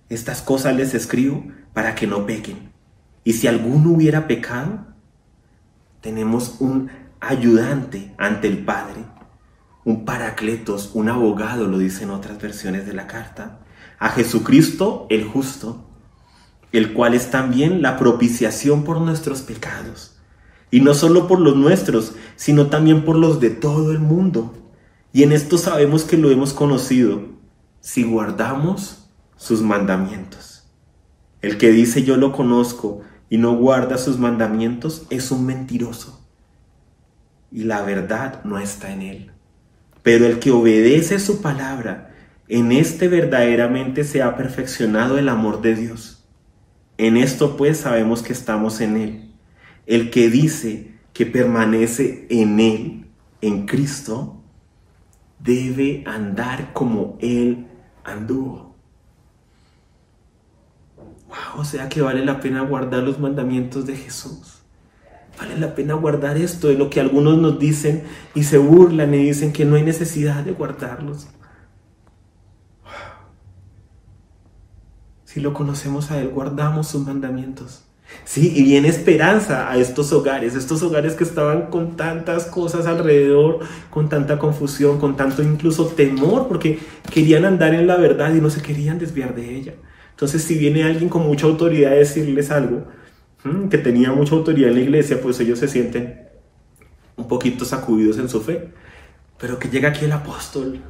estas cosas les escribo para que no pequen. Y si alguno hubiera pecado, tenemos un ayudante ante el Padre, un paracletos, un abogado, lo dicen otras versiones de la carta, a Jesucristo el justo, el cual es también la propiciación por nuestros pecados, y no solo por los nuestros, sino también por los de todo el mundo. Y en esto sabemos que lo hemos conocido, si guardamos sus mandamientos. El que dice yo lo conozco y no guarda sus mandamientos es un mentiroso, y la verdad no está en él. Pero el que obedece su palabra, en este verdaderamente se ha perfeccionado el amor de Dios. En esto pues sabemos que estamos en él. El que dice que permanece en él, en Cristo, debe andar como él anduvo. Wow, o sea que vale la pena guardar los mandamientos de Jesús. Vale la pena guardar esto, de lo que algunos nos dicen y se burlan y dicen que no hay necesidad de guardarlos. Si lo conocemos a Él, guardamos sus mandamientos. Sí, y viene esperanza a estos hogares que estaban con tantas cosas alrededor, con tanta confusión, con tanto incluso temor, porque querían andar en la verdad y no se querían desviar de ella. Entonces, si viene alguien con mucha autoridad a decirles algo, que tenía mucha autoridad en la iglesia, pues ellos se sienten un poquito sacudidos en su fe. Pero que llega aquí el apóstol,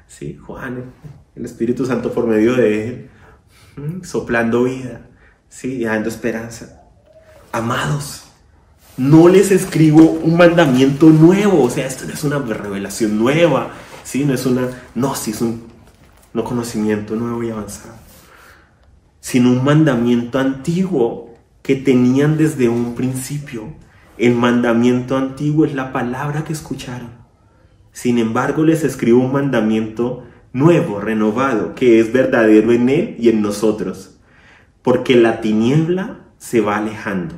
sí, Juan, el Espíritu Santo por medio de él, soplando vida, sí, y dando esperanza. Amados, no les escribo un mandamiento nuevo, o sea, esto no es una revelación nueva, sí, no es una gnosis, un conocimiento nuevo y avanzado, sino un mandamiento antiguo que tenían desde un principio. El mandamiento antiguo es la palabra que escucharon. Sin embargo, les escribo un mandamiento nuevo, renovado, que es verdadero en él y en nosotros, porque la tiniebla se va alejando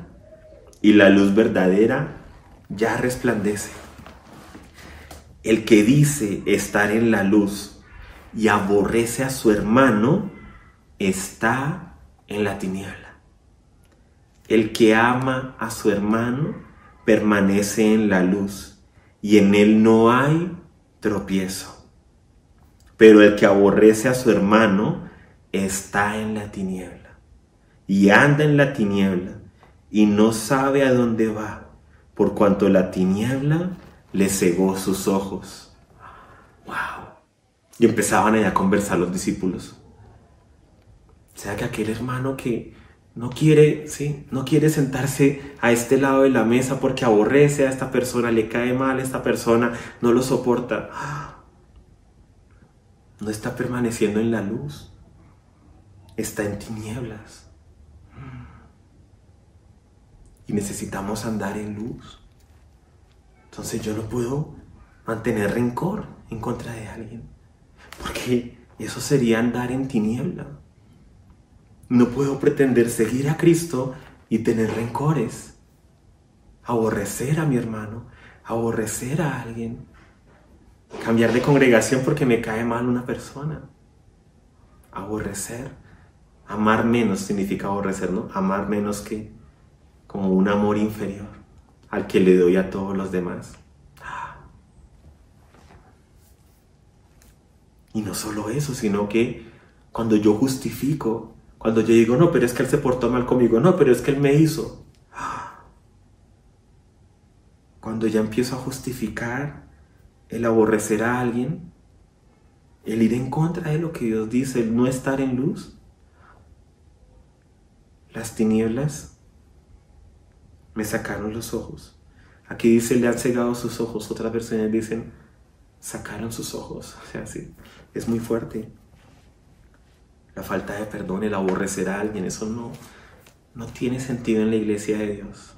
y la luz verdadera ya resplandece. El que dice estar en la luz y aborrece a su hermano está en la tiniebla. El que ama a su hermano permanece en la luz y en él no hay tropiezo. Pero el que aborrece a su hermano está en la tiniebla y anda en la tiniebla y no sabe a dónde va, por cuanto la tiniebla le cegó sus ojos. ¡Wow! Y empezaban allá a conversar los discípulos. O sea que aquel hermano que no quiere, ¿sí?, no quiere sentarse a este lado de la mesa porque aborrece a esta persona, le cae mal a esta persona, no lo soporta. No está permaneciendo en la luz, está en tinieblas. Y necesitamos andar en luz. Entonces yo no puedo mantener rencor en contra de alguien, porque eso sería andar en tiniebla. No puedo pretender seguir a Cristo y tener rencores, aborrecer a mi hermano, aborrecer a alguien, cambiar de congregación porque me cae mal una persona. Aborrecer, amar menos significa aborrecer, ¿no? Amar menos que como un amor inferior al que le doy a todos los demás. Y no solo eso, sino que cuando yo justifico, cuando yo digo, no, pero es que él se portó mal conmigo, no, pero es que él me hizo. Cuando ya empiezo a justificar el aborrecer a alguien, el ir en contra de lo que Dios dice, el no estar en luz, las tinieblas me sacaron los ojos. Aquí dice, le han cegado sus ojos. Otras versiones dicen, sacaron sus ojos. O sea, sí, es muy fuerte. La falta de perdón, el aborrecer a alguien, eso no tiene sentido en la iglesia de Dios.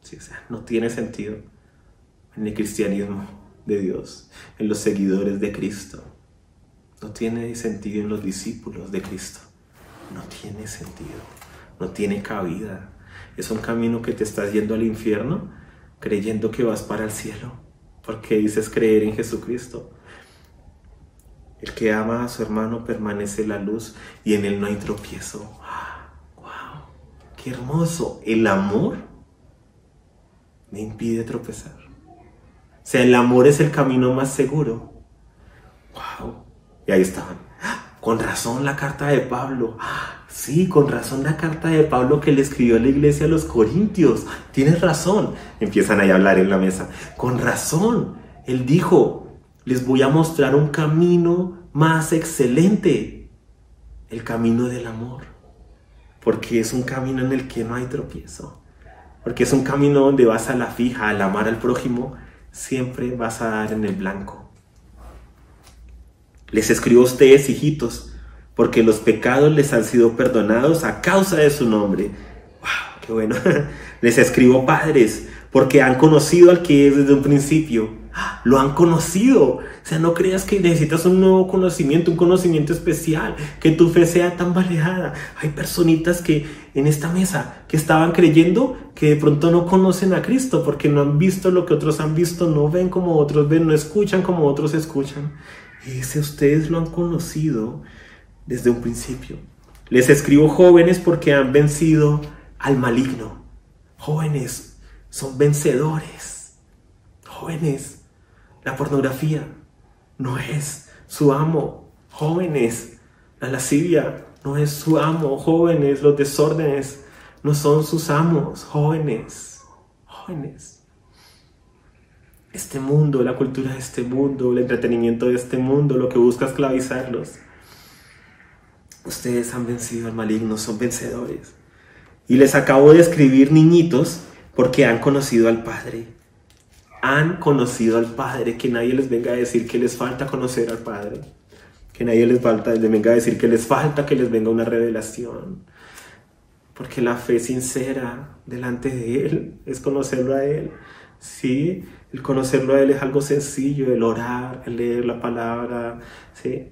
Sí, o sea, no tiene sentido en el cristianismo de Dios, en los seguidores de Cristo. No tiene sentido en los discípulos de Cristo. No tiene sentido, no tiene cabida. Es un camino que te estás yendo al infierno creyendo que vas para el cielo, porque dices creer en Jesucristo. El que ama a su hermano permanece en la luz y en él no hay tropiezo. ¡Wow! ¡Qué hermoso! El amor me impide tropezar. O sea, el amor es el camino más seguro. ¡Wow! Y ahí estaban. Con razón la carta de Pablo. Sí, con razón la carta de Pablo que le escribió a la iglesia a los Corintios. Tienes razón. Empiezan ahí a hablar en la mesa. Con razón. Él dijo, les voy a mostrar un camino más excelente. El camino del amor. Porque es un camino en el que no hay tropiezo. Porque es un camino donde vas a la fija, al amar al prójimo, siempre vas a dar en el blanco. Les escribo a ustedes, hijitos, porque los pecados les han sido perdonados a causa de su nombre. ¡Wow! ¡Qué bueno! Les escribo, padres, porque han conocido al que es desde un principio. Lo han conocido. O sea, no creas que necesitas un nuevo conocimiento, un conocimiento especial, que tu fe sea tan validada. Hay personitas que en esta mesa que estaban creyendo que de pronto no conocen a Cristo porque no han visto lo que otros han visto, no ven como otros ven, no escuchan como otros escuchan. Y dice, ustedes lo han conocido desde un principio. Les escribo, jóvenes, porque han vencido al maligno. Jóvenes, son vencedores. Jóvenes, la pornografía no es su amo. Jóvenes, la lascivia no es su amo. Jóvenes, los desórdenes no son sus amos. Jóvenes, jóvenes. Este mundo, la cultura de este mundo, el entretenimiento de este mundo, lo que busca esclavizarlos. Ustedes han vencido al maligno, son vencedores. Y les acabo de escribir, niñitos, porque han conocido al Padre. Han conocido al Padre. Que nadie les venga a decir que les falta conocer al Padre. Que nadie les venga a decir que les falta que les venga una revelación. Porque la fe sincera delante de Él es conocerlo a Él. Sí, el conocerlo a Él es algo sencillo, el orar, el leer la palabra, ¿sí?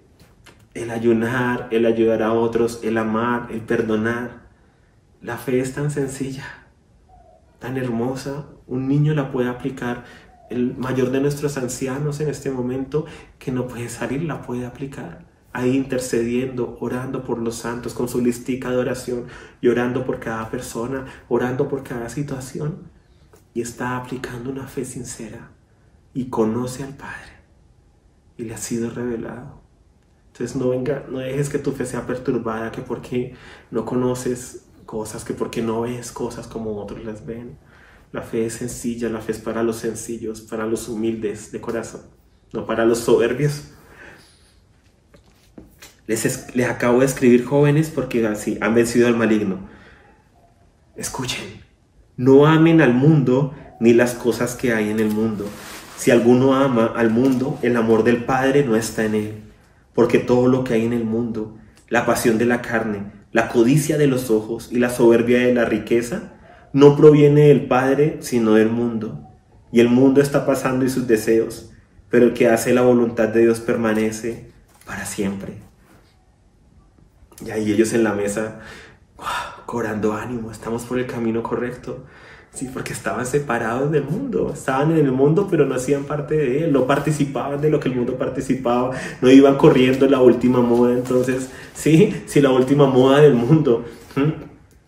El ayunar, el ayudar a otros, el amar, el perdonar. La fe es tan sencilla, tan hermosa. Un niño la puede aplicar. El mayor de nuestros ancianos en este momento que no puede salir, la puede aplicar. Ahí intercediendo, orando por los santos, con su listica de oración, y orando por cada persona, orando por cada situación. Y está aplicando una fe sincera y conoce al Padre y le ha sido revelado. Entonces no dejes que tu fe sea perturbada, que porque no conoces cosas, que porque no ves cosas como otros las ven. La fe es sencilla, la fe es para los sencillos, para los humildes de corazón, no para los soberbios. Les acabo de escribir, jóvenes, porque así han vencido al maligno. Escuchen. No amen al mundo ni las cosas que hay en el mundo. Si alguno ama al mundo, el amor del Padre no está en él. Porque todo lo que hay en el mundo, la pasión de la carne, la codicia de los ojos y la soberbia de la riqueza, no proviene del Padre, sino del mundo. Y el mundo está pasando y sus deseos, pero el que hace la voluntad de Dios permanece para siempre. Y ahí ellos en la mesa, cobrando ánimo, estamos por el camino correcto. Sí, porque estaban separados del mundo, estaban en el mundo pero no hacían parte de él, no participaban de lo que el mundo participaba, no iban corriendo la última moda. Entonces, sí, si la última moda del mundo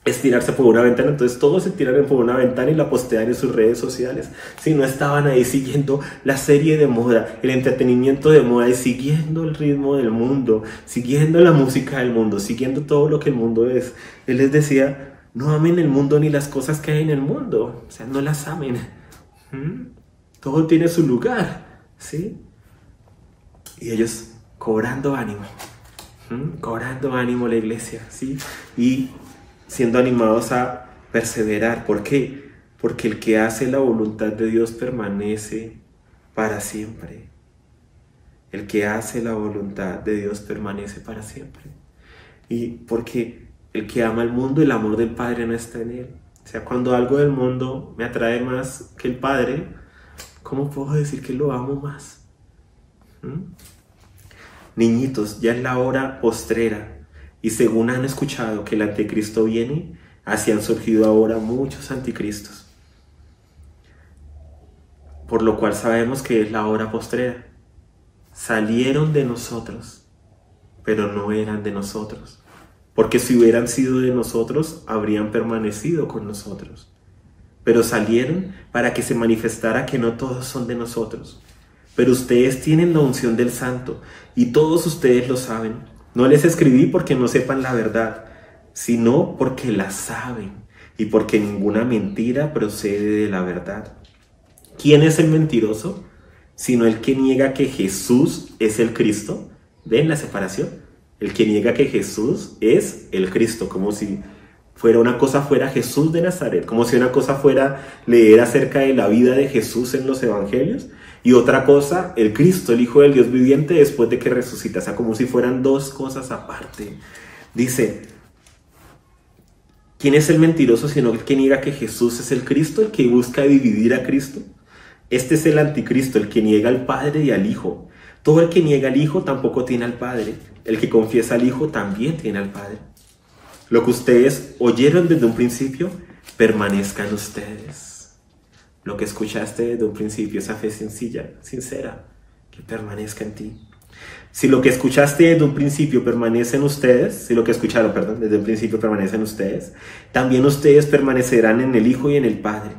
es tirarse por una ventana, entonces todos se tiraron por una ventana y la postean en sus redes sociales. Si no estaban ahí siguiendo la serie de moda, el entretenimiento de moda y siguiendo el ritmo del mundo, siguiendo la música del mundo, siguiendo todo lo que el mundo es. Él les decía, no amen el mundo ni las cosas que hay en el mundo. O sea, no las amen. Todo tiene su lugar, ¿sí? Y ellos cobrando ánimo. Cobrando ánimo la iglesia, ¿sí? Y siendo animados a perseverar. ¿Por qué? Porque el que hace la voluntad de Dios permanece para siempre. El que hace la voluntad de Dios permanece para siempre. Y porque el que ama al mundo, el amor del Padre no está en él. O sea, cuando algo del mundo me atrae más que el Padre, ¿cómo puedo decir que lo amo más? Niñitos, ya es la hora postrera. Y según han escuchado que el anticristo viene, así han surgido ahora muchos anticristos. por lo cual sabemos que es la hora postrera. Salieron de nosotros, pero no eran de nosotros, porque si hubieran sido de nosotros, habrían permanecido con nosotros. Pero salieron para que se manifestara que no todos son de nosotros. Pero ustedes tienen la unción del Santo, y todos ustedes lo saben. No les escribí porque no sepan la verdad, sino porque la saben, y porque ninguna mentira procede de la verdad. ¿Quién es el mentiroso? Sino el que niega que Jesús es el Cristo. ¿Ven la separación? El que niega que Jesús es el Cristo, como si una cosa fuera Jesús de Nazaret, como si una cosa fuera leer acerca de la vida de Jesús en los evangelios, y otra cosa, el Cristo, el Hijo del Dios viviente después de que resucita, o sea, como si fueran dos cosas aparte. Dice, ¿quién es el mentiroso sino el que niega que Jesús es el Cristo, el que busca dividir a Cristo? Este es el anticristo, el que niega al Padre y al Hijo. Todo el que niega al Hijo tampoco tiene al Padre. El que confiesa al Hijo también tiene al Padre. Lo que ustedes oyeron desde un principio, permanezca en ustedes. Lo que escuchaste desde un principio, esa fe sencilla, sincera, que permanezca en ti. Si lo que escuchaste desde un principio permanece en ustedes, si lo que escucharon, desde un principio permanece en ustedes, también ustedes permanecerán en el Hijo y en el Padre.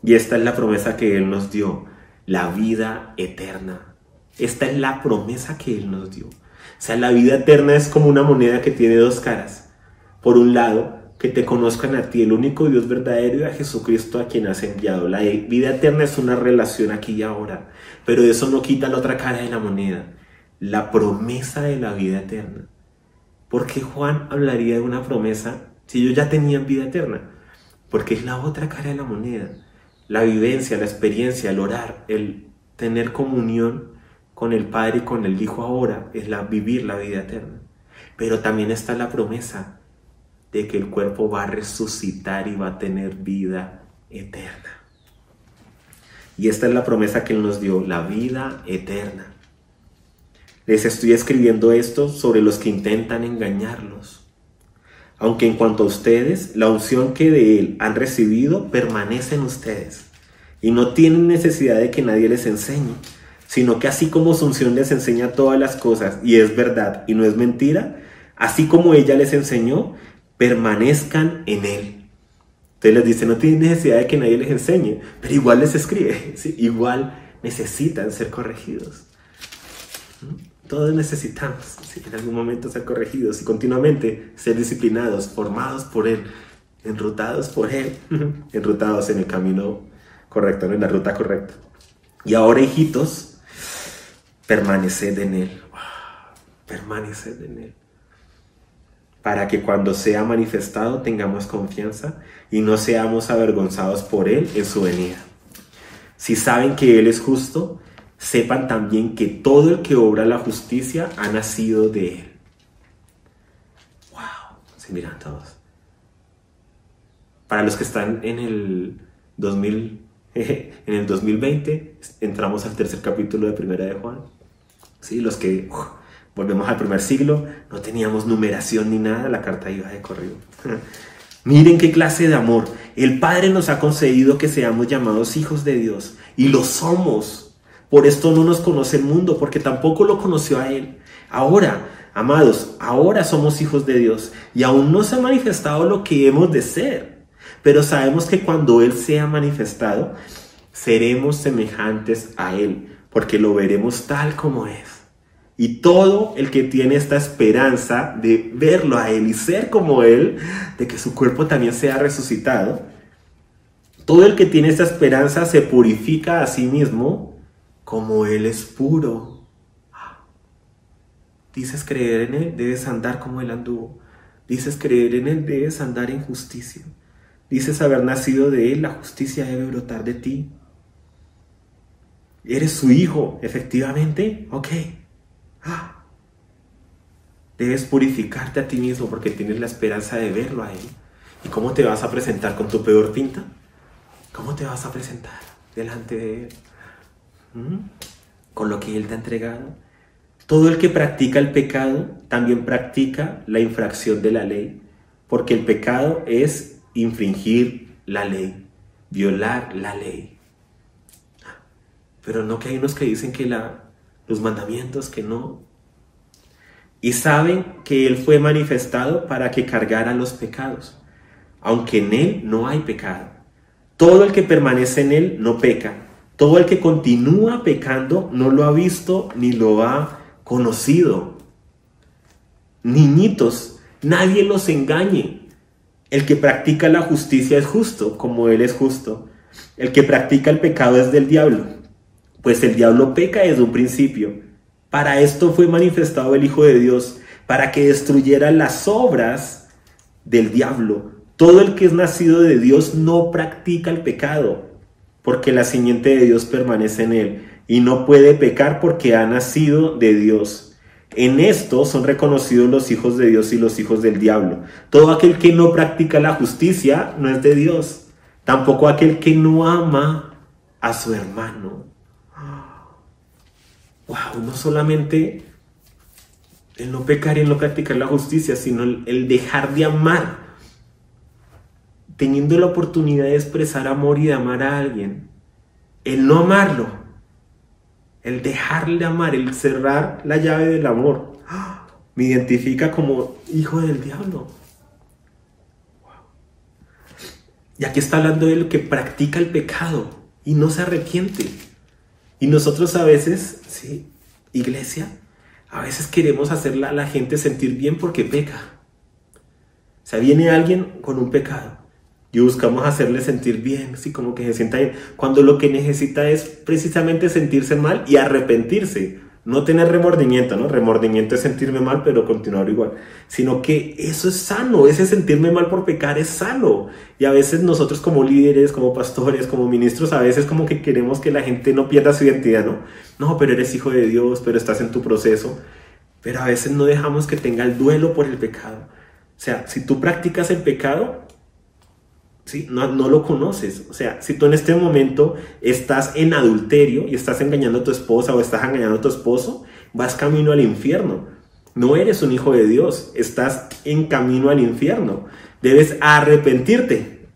Y esta es la promesa que Él nos dio, la vida eterna. Esta es la promesa que Él nos dio. O sea, la vida eterna es como una moneda que tiene dos caras. Por un lado, que te conozcan a ti, el único Dios verdadero, y a Jesucristo a quien has enviado. La vida eterna es una relación aquí y ahora, pero eso no quita la otra cara de la moneda, la promesa de la vida eterna. ¿Por qué Juan hablaría de una promesa si ellos ya tenían vida eterna? Porque es la otra cara de la moneda. La vivencia, la experiencia, el orar, el tener comunión con el Padre y con el Hijo ahora, es vivir la vida eterna. Pero también está la promesa de que el cuerpo va a resucitar y va a tener vida eterna. Y esta es la promesa que Él nos dio, la vida eterna. Les estoy escribiendo esto sobre los que intentan engañarlos. Aunque en cuanto a ustedes, la unción que de Él han recibido permanece en ustedes. Y no tienen necesidad de que nadie les enseñe, sino que así como su unción les enseña todas las cosas, y es verdad y no es mentira, así como ella les enseñó, permanezcan en Él. Entonces les dice, no tienen necesidad de que nadie les enseñe, pero igual les escribe, ¿sí? Igual necesitan ser corregidos. Todos necesitamos, ¿sí? En algún momento ser corregidos y continuamente ser disciplinados, formados por Él, enrutados por Él, enrutados en el camino correcto, ¿no? En la ruta correcta. Y ahora, hijitos, permaneced en Él. Permaneced en Él. Para que cuando sea manifestado tengamos confianza y no seamos avergonzados por Él en su venida. Si saben que Él es justo, sepan también que todo el que obra la justicia ha nacido de Él. ¡Wow! Se miran todos. Para los que están en el 2020, entramos al tercer capítulo de Primera de Juan. ¿Sí? Los que volvemos al primer siglo, no teníamos numeración ni nada, la carta iba de corrido. Miren qué clase de amor. El Padre nos ha concedido que seamos llamados hijos de Dios, y lo somos. Por esto no nos conoce el mundo, porque tampoco lo conoció a Él. Ahora, amados, ahora somos hijos de Dios, y aún no se ha manifestado lo que hemos de ser. Pero sabemos que cuando Él sea manifestado, seremos semejantes a Él, porque lo veremos tal como es. Y todo el que tiene esta esperanza de verlo a Él y ser como Él, de que su cuerpo también sea resucitado, todo el que tiene esta esperanza se purifica a sí mismo como Él es puro. Dices creer en Él, debes andar como Él anduvo. Dices creer en Él, debes andar en justicia. Dices haber nacido de Él, la justicia debe brotar de ti. ¿Eres su hijo, efectivamente? Ok. Debes purificarte a ti mismo porque tienes la esperanza de verlo a Él. ¿Y cómo te vas a presentar con tu peor pinta? ¿Cómo te vas a presentar delante de Él? Con lo que Él te ha entregado. Todo el que practica el pecado también practica la infracción de la ley, porque el pecado es infringir la ley, violar la ley. pero no, que hay unos que dicen que los mandamientos, que no. Y saben que Él fue manifestado para que cargara los pecados, aunque en Él no hay pecado. Todo el que permanece en Él no peca. Todo el que continúa pecando no lo ha visto ni lo ha conocido. Niñitos, nadie los engañe. El que practica la justicia es justo, como Él es justo. El que practica el pecado es del diablo, pues el diablo peca desde un principio. Para esto fue manifestado el Hijo de Dios, para que destruyera las obras del diablo. Todo el que es nacido de Dios no practica el pecado, porque la simiente de Dios permanece en él, y no puede pecar porque ha nacido de Dios. En esto son reconocidos los hijos de Dios y los hijos del diablo. Todo aquel que no practica la justicia no es de Dios, tampoco aquel que no ama a su hermano. Wow, no solamente el no pecar y el no practicar la justicia, sino el dejar de amar. Teniendo la oportunidad de expresar amor y de amar a alguien, el no amarlo, el dejarle de amar, el cerrar la llave del amor, me identifica como hijo del diablo. Y aquí está hablando de lo que practica el pecado y no se arrepiente. Y nosotros a veces, sí, iglesia, a veces queremos hacer a la gente sentir bien porque peca. O sea, viene alguien con un pecado y buscamos hacerle sentir bien, así como que se sienta bien, cuando lo que necesita es precisamente sentirse mal y arrepentirse, no tener remordimiento, ¿no? Remordimiento es sentirme mal pero continuar igual, sino que eso es sano, ese sentirme mal por pecar es sano. Y a veces nosotros como líderes, como pastores, como ministros, a veces como que queremos que la gente no pierda su identidad, ¿no? No, pero eres hijo de Dios, pero estás en tu proceso, pero a veces no dejamos que tenga el duelo por el pecado. O sea, si tú practicas el pecado, ¿sí? No lo conoces. O sea, si tú en este momento estás en adulterio y estás engañando a tu esposa o estás engañando a tu esposo, vas camino al infierno. No eres un hijo de Dios, estás en camino al infierno. Debes arrepentirte.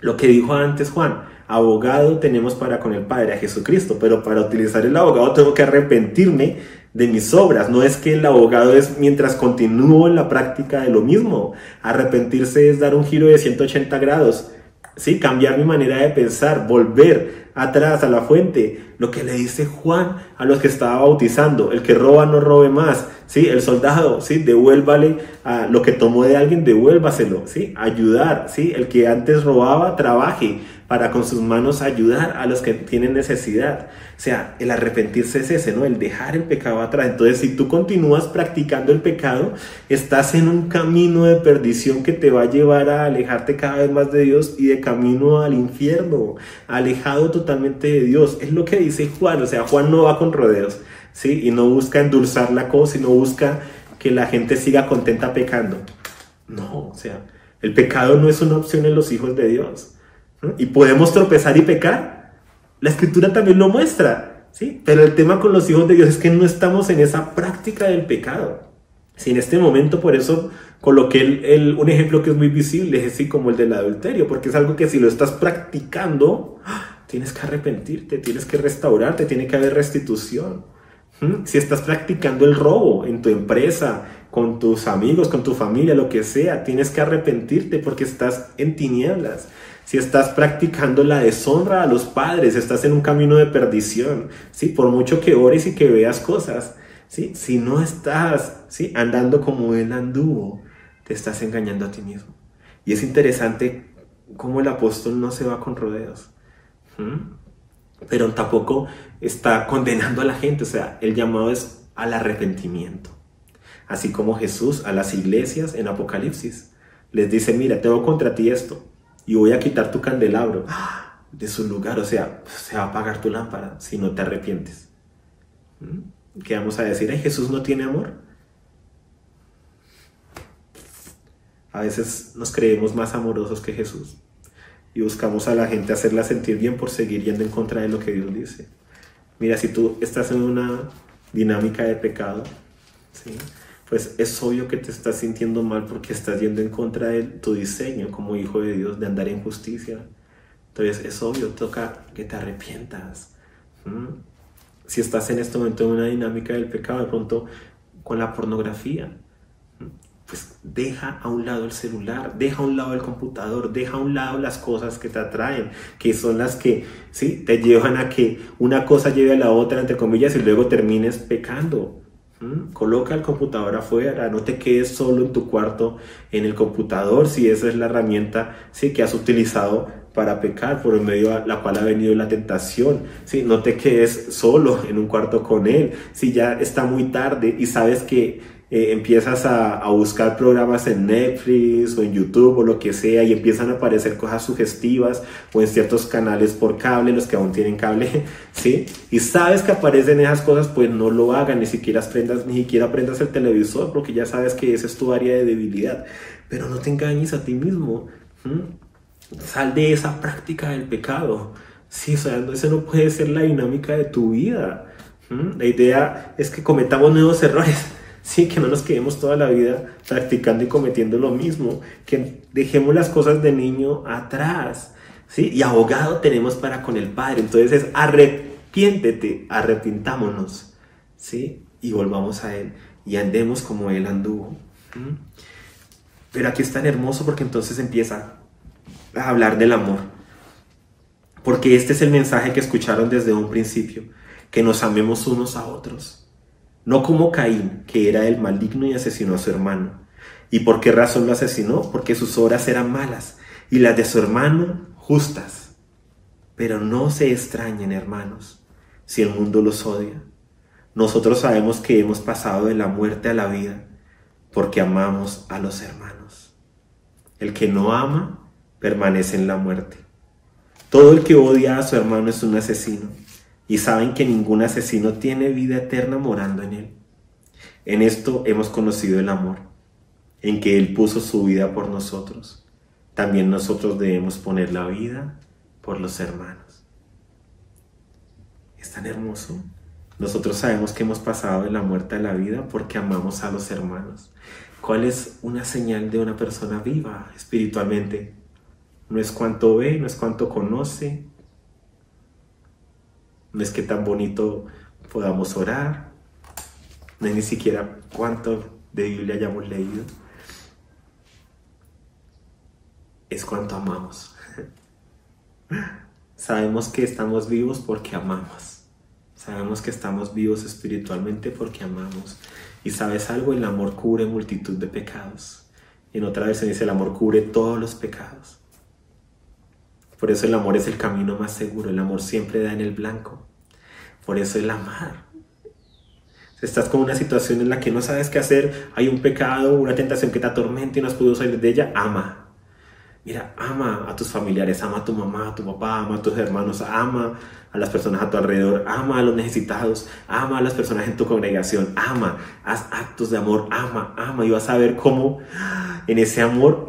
Lo que dijo antes Juan, abogado tenemos para con el Padre, a Jesucristo, pero para utilizar el abogado tengo que arrepentirme de mis obras. No es que el abogado es mientras continúo en la práctica de lo mismo. Arrepentirse es dar un giro de 180 grados. Sí, cambiar mi manera de pensar, volver atrás a la fuente. Lo que le dice Juan a los que estaba bautizando: el que roba no robe más. Sí, el soldado, sí, devuélvale a lo que tomó de alguien, devuélvaselo. Sí, ayudar. Sí, el que antes robaba, trabaje para con sus manos ayudar a los que tienen necesidad. O sea, el arrepentirse es ese, ¿no? El dejar el pecado atrás. Entonces, si tú continúas practicando el pecado, estás en un camino de perdición que te va a llevar a alejarte cada vez más de Dios y de camino al infierno, alejado totalmente de Dios. Es lo que dice Juan. O sea, Juan no va con rodeos, ¿sí? Y no busca endulzar la cosa y no busca que la gente siga contenta pecando. No, o sea, el pecado no es una opción en los hijos de Dios. Y podemos tropezar y pecar. La escritura también lo muestra, ¿sí? Pero el tema con los hijos de Dios es que no estamos en esa práctica del pecado. Si en este momento, por eso coloqué un ejemplo que es muy visible, es así como el del adulterio, porque es algo que si lo estás practicando, tienes que arrepentirte, tienes que restaurarte, tiene que haber restitución. Si estás practicando el robo en tu empresa, con tus amigos, con tu familia, lo que sea, tienes que arrepentirte porque estás en tinieblas. Si estás practicando la deshonra a los padres, estás en un camino de perdición, ¿sí? Por mucho que ores y que veas cosas, ¿sí? Si no estás, ¿sí?, andando como Él anduvo, te estás engañando a ti mismo. Y es interesante cómo el apóstol no se va con rodeos, pero tampoco está condenando a la gente. O sea, el llamado es al arrepentimiento. Así como Jesús a las iglesias en Apocalipsis les dice: mira, tengo contra ti esto, y voy a quitar tu candelabro de su lugar. O sea, se va a apagar tu lámpara si no te arrepientes. ¿Qué vamos a decir? ¿Ay, Jesús no tiene amor? A veces nos creemos más amorosos que Jesús y buscamos a la gente hacerla sentir bien por seguir yendo en contra de lo que Dios dice. Mira, si tú estás en una dinámica de pecado, ¿sí?, pues es obvio que te estás sintiendo mal porque estás yendo en contra de tu diseño como hijo de Dios de andar en justicia. Entonces es obvio, toca que te arrepientas. Si estás en este momento en una dinámica del pecado, de pronto con la pornografía, pues deja a un lado el celular, deja a un lado el computador, deja a un lado las cosas que te atraen, que son las que, ¿sí?, te llevan a que una cosa lleve a la otra, entre comillas, y luego termines pecando. Coloca el computador afuera, no te quedes solo en tu cuarto en el computador si esa es la herramienta, ¿sí?, que has utilizado para pecar, por el medio a la cual ha venido la tentación, ¿sí? No te quedes solo en un cuarto con él, si ya está muy tarde y sabes que empiezas a buscar programas en Netflix o en YouTube o lo que sea, y empiezan a aparecer cosas sugestivas, o en ciertos canales por cable, los que aún tienen cable, ¿sí? Y sabes que aparecen esas cosas, pues no lo hagas, ni siquiera prendas el televisor, porque ya sabes que esa es tu área de debilidad. Pero no te engañes a ti mismo. Sal de esa práctica del pecado. Sí, o sea, esa no puede ser la dinámica de tu vida. La idea es que cometamos nuevos errores. Sí, que no nos quedemos toda la vida practicando y cometiendo lo mismo, que dejemos las cosas de niño atrás, ¿sí? Y abogado tenemos para con el Padre. Entonces es arrepiéntete, arrepintámonos, ¿sí? Y volvamos a Él y andemos como Él anduvo. Pero aquí es tan hermoso porque entonces empieza a hablar del amor. Porque este es el mensaje que escucharon desde un principio, que nos amemos unos a otros. No como Caín, que era el maligno y asesinó a su hermano. ¿Y por qué razón lo asesinó? Porque sus obras eran malas y las de su hermano justas. Pero no se extrañen, hermanos, si el mundo los odia. Nosotros sabemos que hemos pasado de la muerte a la vida porque amamos a los hermanos. El que no ama permanece en la muerte. Todo el que odia a su hermano es un asesino. Y saben que ningún asesino tiene vida eterna morando en él. En esto hemos conocido el amor, en que Él puso su vida por nosotros. También nosotros debemos poner la vida por los hermanos. Es tan hermoso. Nosotros sabemos que hemos pasado de la muerte a la vida porque amamos a los hermanos. ¿Cuál es una señal de una persona viva espiritualmente? No es cuánto ve, no es cuánto conoce, no es que tan bonito podamos orar, no es ni siquiera cuánto de Biblia hayamos leído, es cuánto amamos. Sabemos que estamos vivos porque amamos. Sabemos que estamos vivos espiritualmente porque amamos. Y ¿sabes algo? El amor cubre multitud de pecados. En otra versión dice: el amor cubre todos los pecados. Por eso el amor es el camino más seguro. El amor siempre da en el blanco. Por eso el amar. Si estás con una situación en la que no sabes qué hacer, hay un pecado, una tentación que te atormenta y no has podido salir de ella, ama. Mira, ama a tus familiares, ama a tu mamá, a tu papá, ama a tus hermanos, ama a las personas a tu alrededor, ama a los necesitados, ama a las personas en tu congregación, ama, haz actos de amor, ama, y vas a ver cómo en ese amor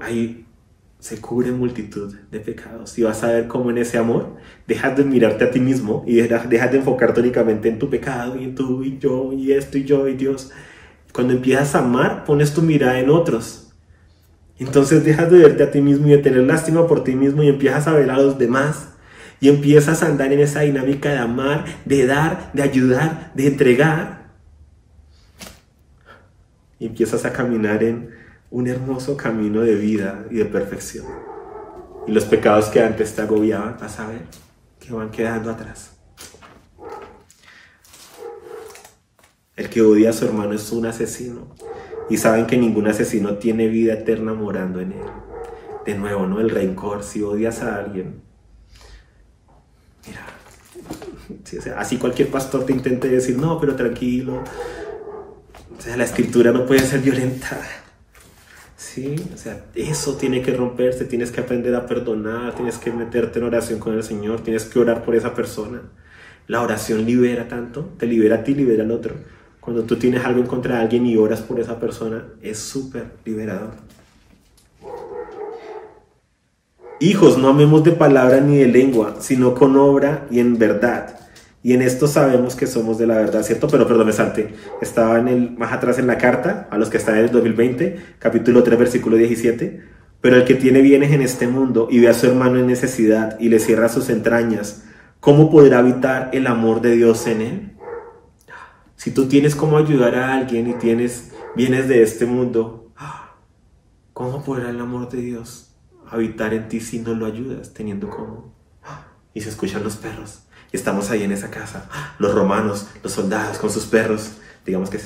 se cubre multitud de pecados. Y vas a ver cómo en ese amor dejas de mirarte a ti mismo y dejas de enfocarte únicamente en tu pecado y en tú y yo y esto y yo y Dios. Cuando empiezas a amar, pones tu mirada en otros. Entonces dejas de verte a ti mismo y de tener lástima por ti mismo y empiezas a ver a los demás. Y empiezas a andar en esa dinámica de amar, de dar, de ayudar, de entregar. Y empiezas a caminar en un hermoso camino de vida y de perfección. Y los pecados que antes te agobiaban, vas a ver que van quedando atrás. El que odia a su hermano es un asesino. Y saben que ningún asesino tiene vida eterna morando en él. De nuevo, ¿no? El rencor. Si odias a alguien, mira, sí, o sea, así cualquier pastor te intente decir: no, pero tranquilo, o sea, la escritura no puede ser violenta. Sí, o sea, eso tiene que romperse, tienes que aprender a perdonar, tienes que meterte en oración con el Señor, tienes que orar por esa persona. La oración libera tanto, te libera a ti, libera al otro. Cuando tú tienes algo en contra de alguien y oras por esa persona, es súper liberador. Hijos, no amemos de palabra ni de lengua, sino con obra y en verdad. Y en esto sabemos que somos de la verdad, ¿cierto? Pero perdón, me salté. Estaba más atrás en la carta, a los que están en el 2020, capítulo 3, versículo 17. Pero el que tiene bienes en este mundo y ve a su hermano en necesidad y le cierra sus entrañas, ¿cómo podrá habitar el amor de Dios en él? Si tú tienes cómo ayudar a alguien y vienes de este mundo, ¿cómo podrá el amor de Dios habitar en ti si no lo ayudas teniendo cómo? Y se escuchan los perros. Y estamos ahí en esa casa. Los romanos, los soldados con sus perros. Digamos que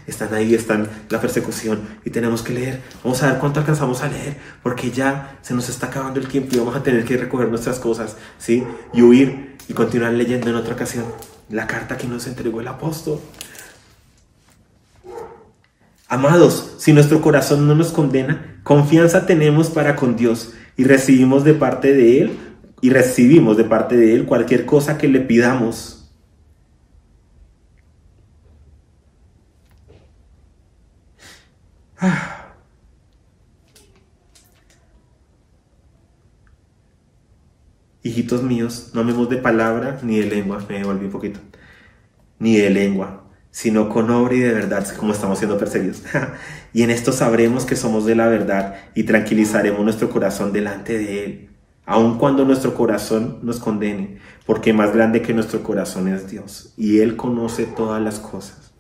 están ahí, están la persecución. Y tenemos que leer. Vamos a ver cuánto alcanzamos a leer. Porque ya se nos está acabando el tiempo y vamos a tener que recoger nuestras cosas, ¿sí? Y huir y continuar leyendo en otra ocasión la carta que nos entregó el apóstol. Amados, si nuestro corazón no nos condena, confianza tenemos para con Dios y recibimos de parte de Él cualquier cosa que le pidamos. Hijitos míos, no amemos de palabra ni de lengua, me devolví un poquito, ni de lengua, sino con obra y de verdad, como estamos siendo perseguidos. Y en esto sabremos que somos de la verdad y tranquilizaremos nuestro corazón delante de Él, aun cuando nuestro corazón nos condene, porque más grande que nuestro corazón es Dios, y Él conoce todas las cosas.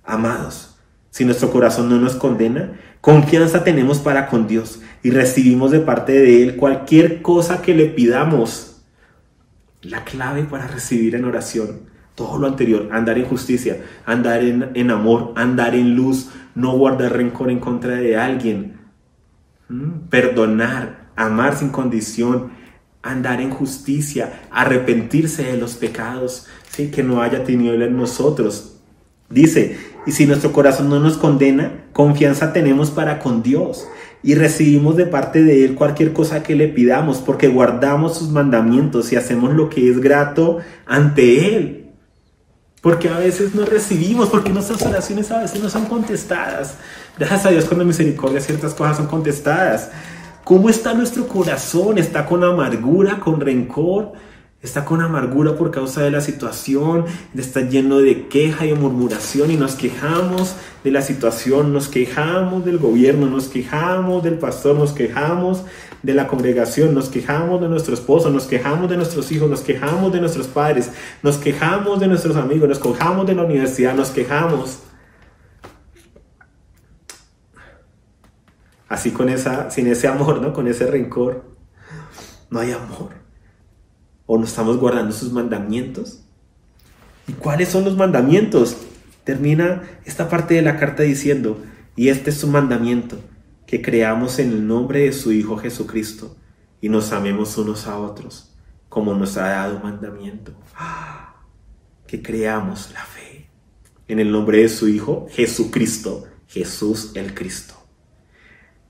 Amados, si nuestro corazón no nos condena, confianza tenemos para con Dios y recibimos de parte de Él cualquier cosa que le pidamos. La clave para recibir en oración, todo lo anterior: andar en justicia, andar en amor, andar en luz, no guardar rencor en contra de alguien, perdonar, amar sin condición, andar en justicia, arrepentirse de los pecados, ¿sí? Que no haya tiniebla en nosotros. Dice, y si nuestro corazón no nos condena, confianza tenemos para con Dios y recibimos de parte de Él cualquier cosa que le pidamos, porque guardamos sus mandamientos y hacemos lo que es grato ante Él. Porque a veces no recibimos, porque nuestras oraciones a veces no son contestadas. Gracias a Dios, con la misericordia ciertas cosas son contestadas. ¿Cómo está nuestro corazón? ¿Está con amargura, con rencor? ¿Está con amargura por causa de la situación? ¿Está lleno de queja y murmuración y nos quejamos de la situación? Nos quejamos del gobierno, nos quejamos del pastor, nos quejamos de la congregación, nos quejamos de nuestro esposo, nos quejamos de nuestros hijos, nos quejamos de nuestros padres, nos quejamos de nuestros amigos, nos quejamos de la universidad, nos quejamos. Así sin ese amor, ¿no? Con ese rencor, no hay amor. ¿O no estamos guardando sus mandamientos? ¿Y cuáles son los mandamientos? Termina esta parte de la carta diciendo, y este es su mandamiento, que creamos en el nombre de su Hijo Jesucristo y nos amemos unos a otros, como nos ha dado mandamiento. Que creamos la fe en el nombre de su Hijo Jesucristo, Jesús el Cristo,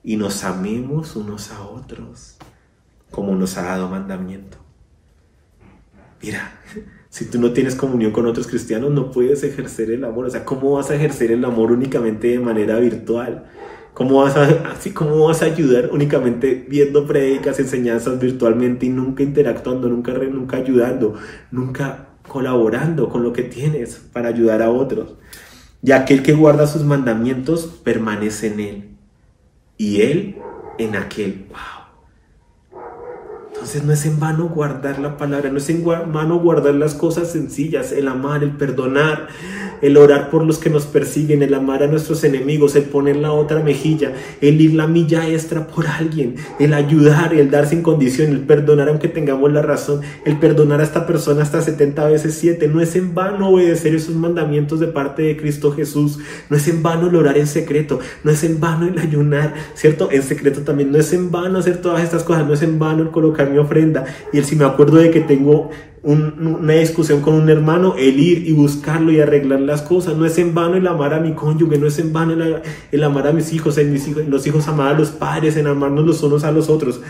y nos amemos unos a otros, como nos ha dado mandamiento. Mira, si tú no tienes comunión con otros cristianos, no puedes ejercer el amor. O sea, ¿cómo vas a ejercer el amor únicamente de manera virtual? ¿Cómo vas a ayudar únicamente viendo prédicas, enseñanzas virtualmente y nunca interactuando, nunca ayudando, nunca colaborando con lo que tienes para ayudar a otros? Y aquel que guarda sus mandamientos permanece en Él, y Él en aquel. ¡Wow! Entonces no es en vano guardar la palabra, no es en vano guardar las cosas sencillas, el amar, el perdonar, el orar por los que nos persiguen, el amar a nuestros enemigos, el poner la otra mejilla, el ir la milla extra por alguien, el ayudar, el dar sin condición, el perdonar aunque tengamos la razón, el perdonar a esta persona hasta 70 veces 7. No es en vano obedecer esos mandamientos de parte de Cristo Jesús, no es en vano el orar en secreto, no es en vano el ayunar, ¿cierto? En secreto también, no es en vano hacer todas estas cosas, no es en vano el colocar mi ofrenda, y el si me acuerdo de que tengo una discusión con un hermano, el ir y buscarlo y arreglar las cosas. No es en vano el amar a mi cónyuge, no es en vano el amar a mis hijos, los hijos amar a los padres, en amarnos los unos a los otros.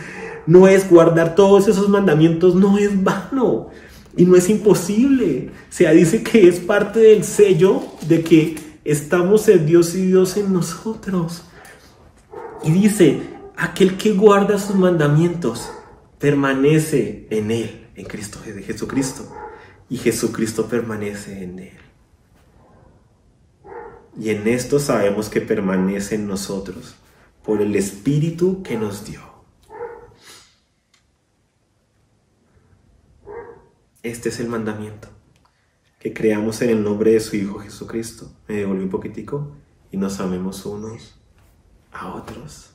No es guardar todos esos mandamientos, no es vano y no es imposible. O sea, dice que es parte del sello de que estamos en Dios y Dios en nosotros. Y dice, aquel que guarda sus mandamientos permanece en Él, en Cristo, de Jesucristo, y Jesucristo permanece en Él. Y en esto sabemos que permanece en nosotros por el Espíritu que nos dio. Este es el mandamiento, que creamos en el nombre de su Hijo Jesucristo. Me devolví un poquitico y nos amemos unos a otros.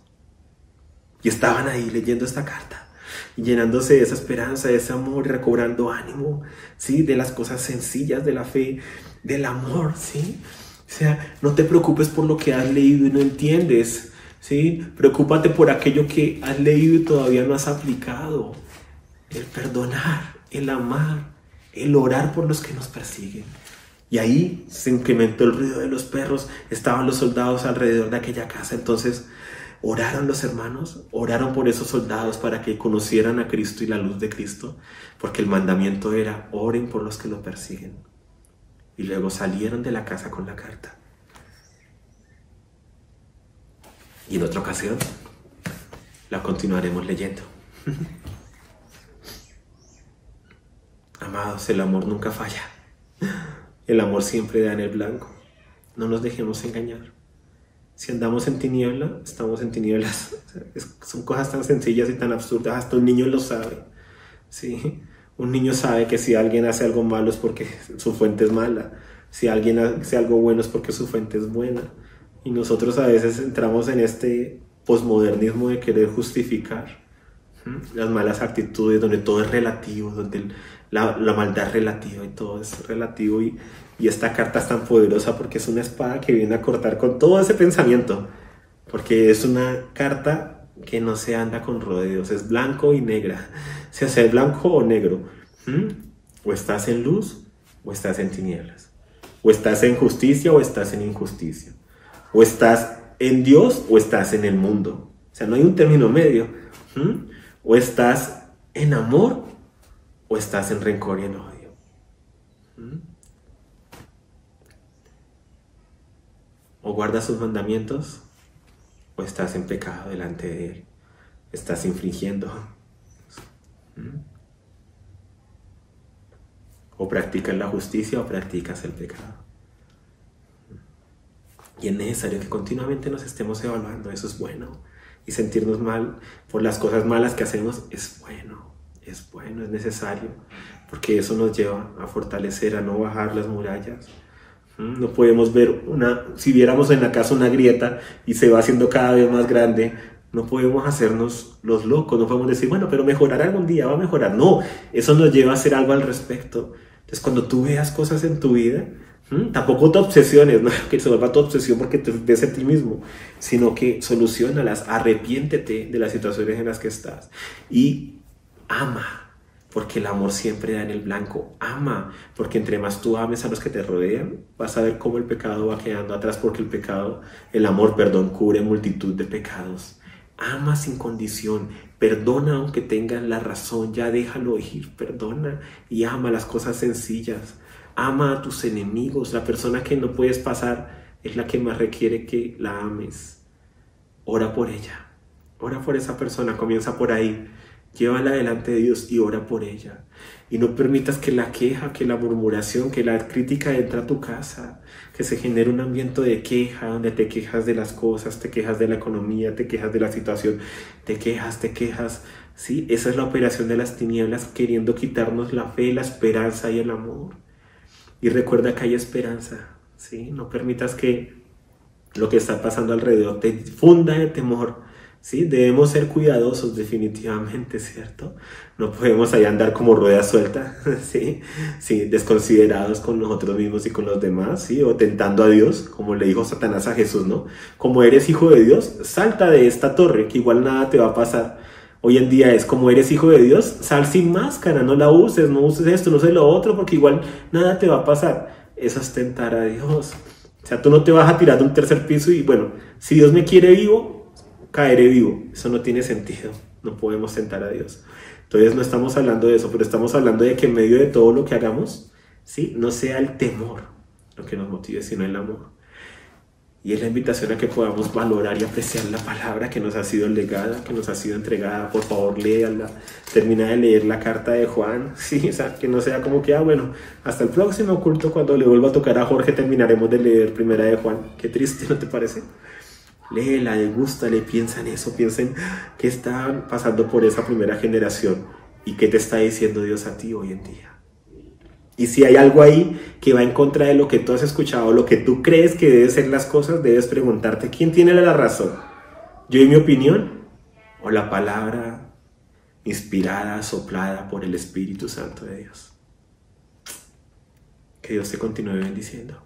Y estaban ahí leyendo esta carta y llenándose de esa esperanza, de ese amor y recobrando ánimo, ¿sí? De las cosas sencillas de la fe, del amor, ¿sí? O sea, no te preocupes por lo que has leído y no entiendes, ¿sí? Preocúpate por aquello que has leído y todavía no has aplicado. El perdonar, el amar, el orar por los que nos persiguen. Y ahí se incrementó el ruido de los perros, estaban los soldados alrededor de aquella casa. Entonces oraron los hermanos, oraron por esos soldados para que conocieran a Cristo y la luz de Cristo, porque el mandamiento era: oren por los que lo persiguen. Y luego salieron de la casa con la carta. Y en otra ocasión la continuaremos leyendo. Amados, el amor nunca falla. El amor siempre da en el blanco. No nos dejemos engañar. Si andamos en tiniebla, estamos en tinieblas. Son cosas tan sencillas y tan absurdas. Hasta un niño lo sabe. ¿Sí? Un niño sabe que si alguien hace algo malo es porque su fuente es mala. Si alguien hace algo bueno es porque su fuente es buena. Y nosotros a veces entramos en este posmodernismo de querer justificar las malas actitudes, donde todo es relativo, donde la maldad es relativa y todo es relativo. Y esta carta es tan poderosa porque es una espada que viene a cortar con todo ese pensamiento, porque es una carta que no se anda con rodeos, es blanco y negra. Se hace blanco o negro. O estás en luz o estás en tinieblas, o estás en justicia o estás en injusticia, o estás en Dios o estás en el mundo. O sea, no hay un término medio. O estás en amor o estás en rencor y en odio. O guardas sus mandamientos o estás en pecado delante de Él. Estás infringiendo. O practicas la justicia o practicas el pecado. Y es necesario que continuamente nos estemos evaluando. Eso es bueno. Y sentirnos mal por las cosas malas que hacemos es bueno, es necesario, porque eso nos lleva a fortalecer, a no bajar las murallas. No podemos ver si viéramos en la casa una grieta y se va haciendo cada vez más grande, no podemos hacernos los locos, no podemos decir, bueno, pero mejorará algún día, va a mejorar. No, eso nos lleva a hacer algo al respecto. Entonces, cuando tú veas cosas en tu vida, tampoco te obsesiones, no que se vuelva tu obsesión porque te ves a ti mismo, sino que soluciónalas, arrepiéntete de las situaciones en las que estás y ama, porque el amor siempre da en el blanco. Ama, porque entre más tú ames a los que te rodean, vas a ver cómo el pecado va quedando atrás, porque el amor, cubre multitud de pecados. Ama sin condición, perdona aunque tengas la razón, ya déjalo ir, perdona y ama las cosas sencillas. Ama a tus enemigos. La persona que no puedes pasar es la que más requiere que la ames. Ora por ella. Ora por esa persona. Comienza por ahí. Llévala delante de Dios y ora por ella. Y no permitas que la queja, que la murmuración, que la crítica entre a tu casa. Que se genere un ambiente de queja, donde te quejas de las cosas, te quejas de la economía, te quejas de la situación, te quejas. ¿Sí? Esa es la operación de las tinieblas, queriendo quitarnos la fe, la esperanza y el amor. Y recuerda que hay esperanza, ¿sí? No permitas que lo que está pasando alrededor te funda de temor, ¿sí? Debemos ser cuidadosos definitivamente, ¿cierto? No podemos ahí andar como rueda suelta, ¿sí? Sí, desconsiderados con nosotros mismos y con los demás, ¿sí? O tentando a Dios, como le dijo Satanás a Jesús, ¿no? Como eres hijo de Dios, salta de esta torre, que igual nada te va a pasar. Hoy en día es como eres hijo de Dios, sal sin máscara, no la uses, no uses esto, no uses lo otro, porque igual nada te va a pasar. Eso es tentar a Dios. O sea, tú no te vas a tirar de un tercer piso y bueno, si Dios me quiere vivo, caeré vivo. Eso no tiene sentido, no podemos tentar a Dios. Entonces no estamos hablando de eso, pero estamos hablando de que en medio de todo lo que hagamos, ¿sí? No sea el temor lo que nos motive, sino el amor. Y es la invitación a que podamos valorar y apreciar la palabra que nos ha sido legada, que nos ha sido entregada. Por favor, léala. Termina de leer la carta de Juan. Sí, o sea, que no sea como que, bueno, hasta el próximo culto, cuando le vuelva a tocar a Jorge, terminaremos de leer primera de Juan. Qué triste, ¿no te parece? Léela, degústale, piensa en eso, piensa en qué está pasando por esa primera generación y qué te está diciendo Dios a ti hoy en día. Y si hay algo ahí que va en contra de lo que tú has escuchado, lo que tú crees que deben ser las cosas, debes preguntarte, ¿quién tiene la razón? ¿Yo y mi opinión? ¿O la palabra inspirada, soplada por el Espíritu Santo de Dios? Que Dios te continúe bendiciendo.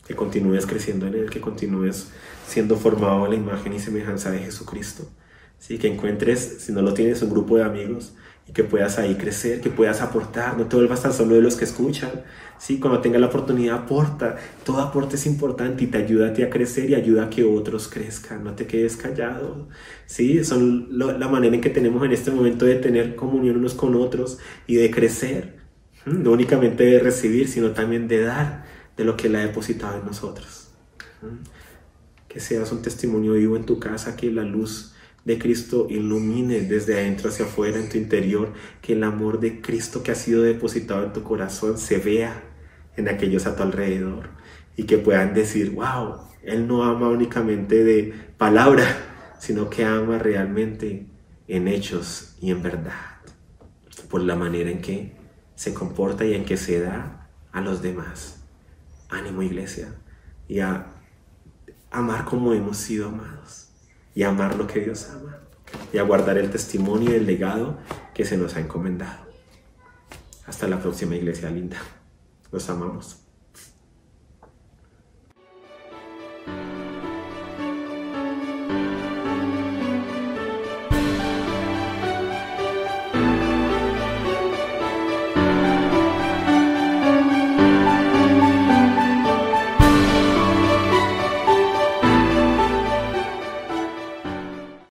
Que continúes creciendo en Él, que continúes siendo formado a la imagen y semejanza de Jesucristo. ¿Sí? Que encuentres, si no lo tienes, un grupo de amigos y que puedas ahí crecer, que puedas aportar. No te vuelvas tan solo de los que escuchan. ¿Sí? Cuando tengas la oportunidad, aporta. Todo aporte es importante y te ayuda a ti a crecer y ayuda a que otros crezcan. No te quedes callado. ¿Sí? Son la manera en que tenemos en este momento de tener comunión unos con otros y de crecer. No únicamente de recibir, sino también de dar de lo que Él ha depositado en nosotros. Que seas un testimonio vivo en tu casa, que la luz de Cristo ilumine desde adentro hacia afuera en tu interior, que el amor de Cristo que ha sido depositado en tu corazón se vea en aquellos a tu alrededor y que puedan decir, wow, Él no ama únicamente de palabra, sino que ama realmente en hechos y en verdad, por la manera en que se comporta y en que se da a los demás. Ánimo, iglesia, y a amar como hemos sido amados, y a amar lo que Dios ama, y a guardar el testimonio y el legado que se nos ha encomendado. Hasta la próxima, iglesia linda. Los amamos.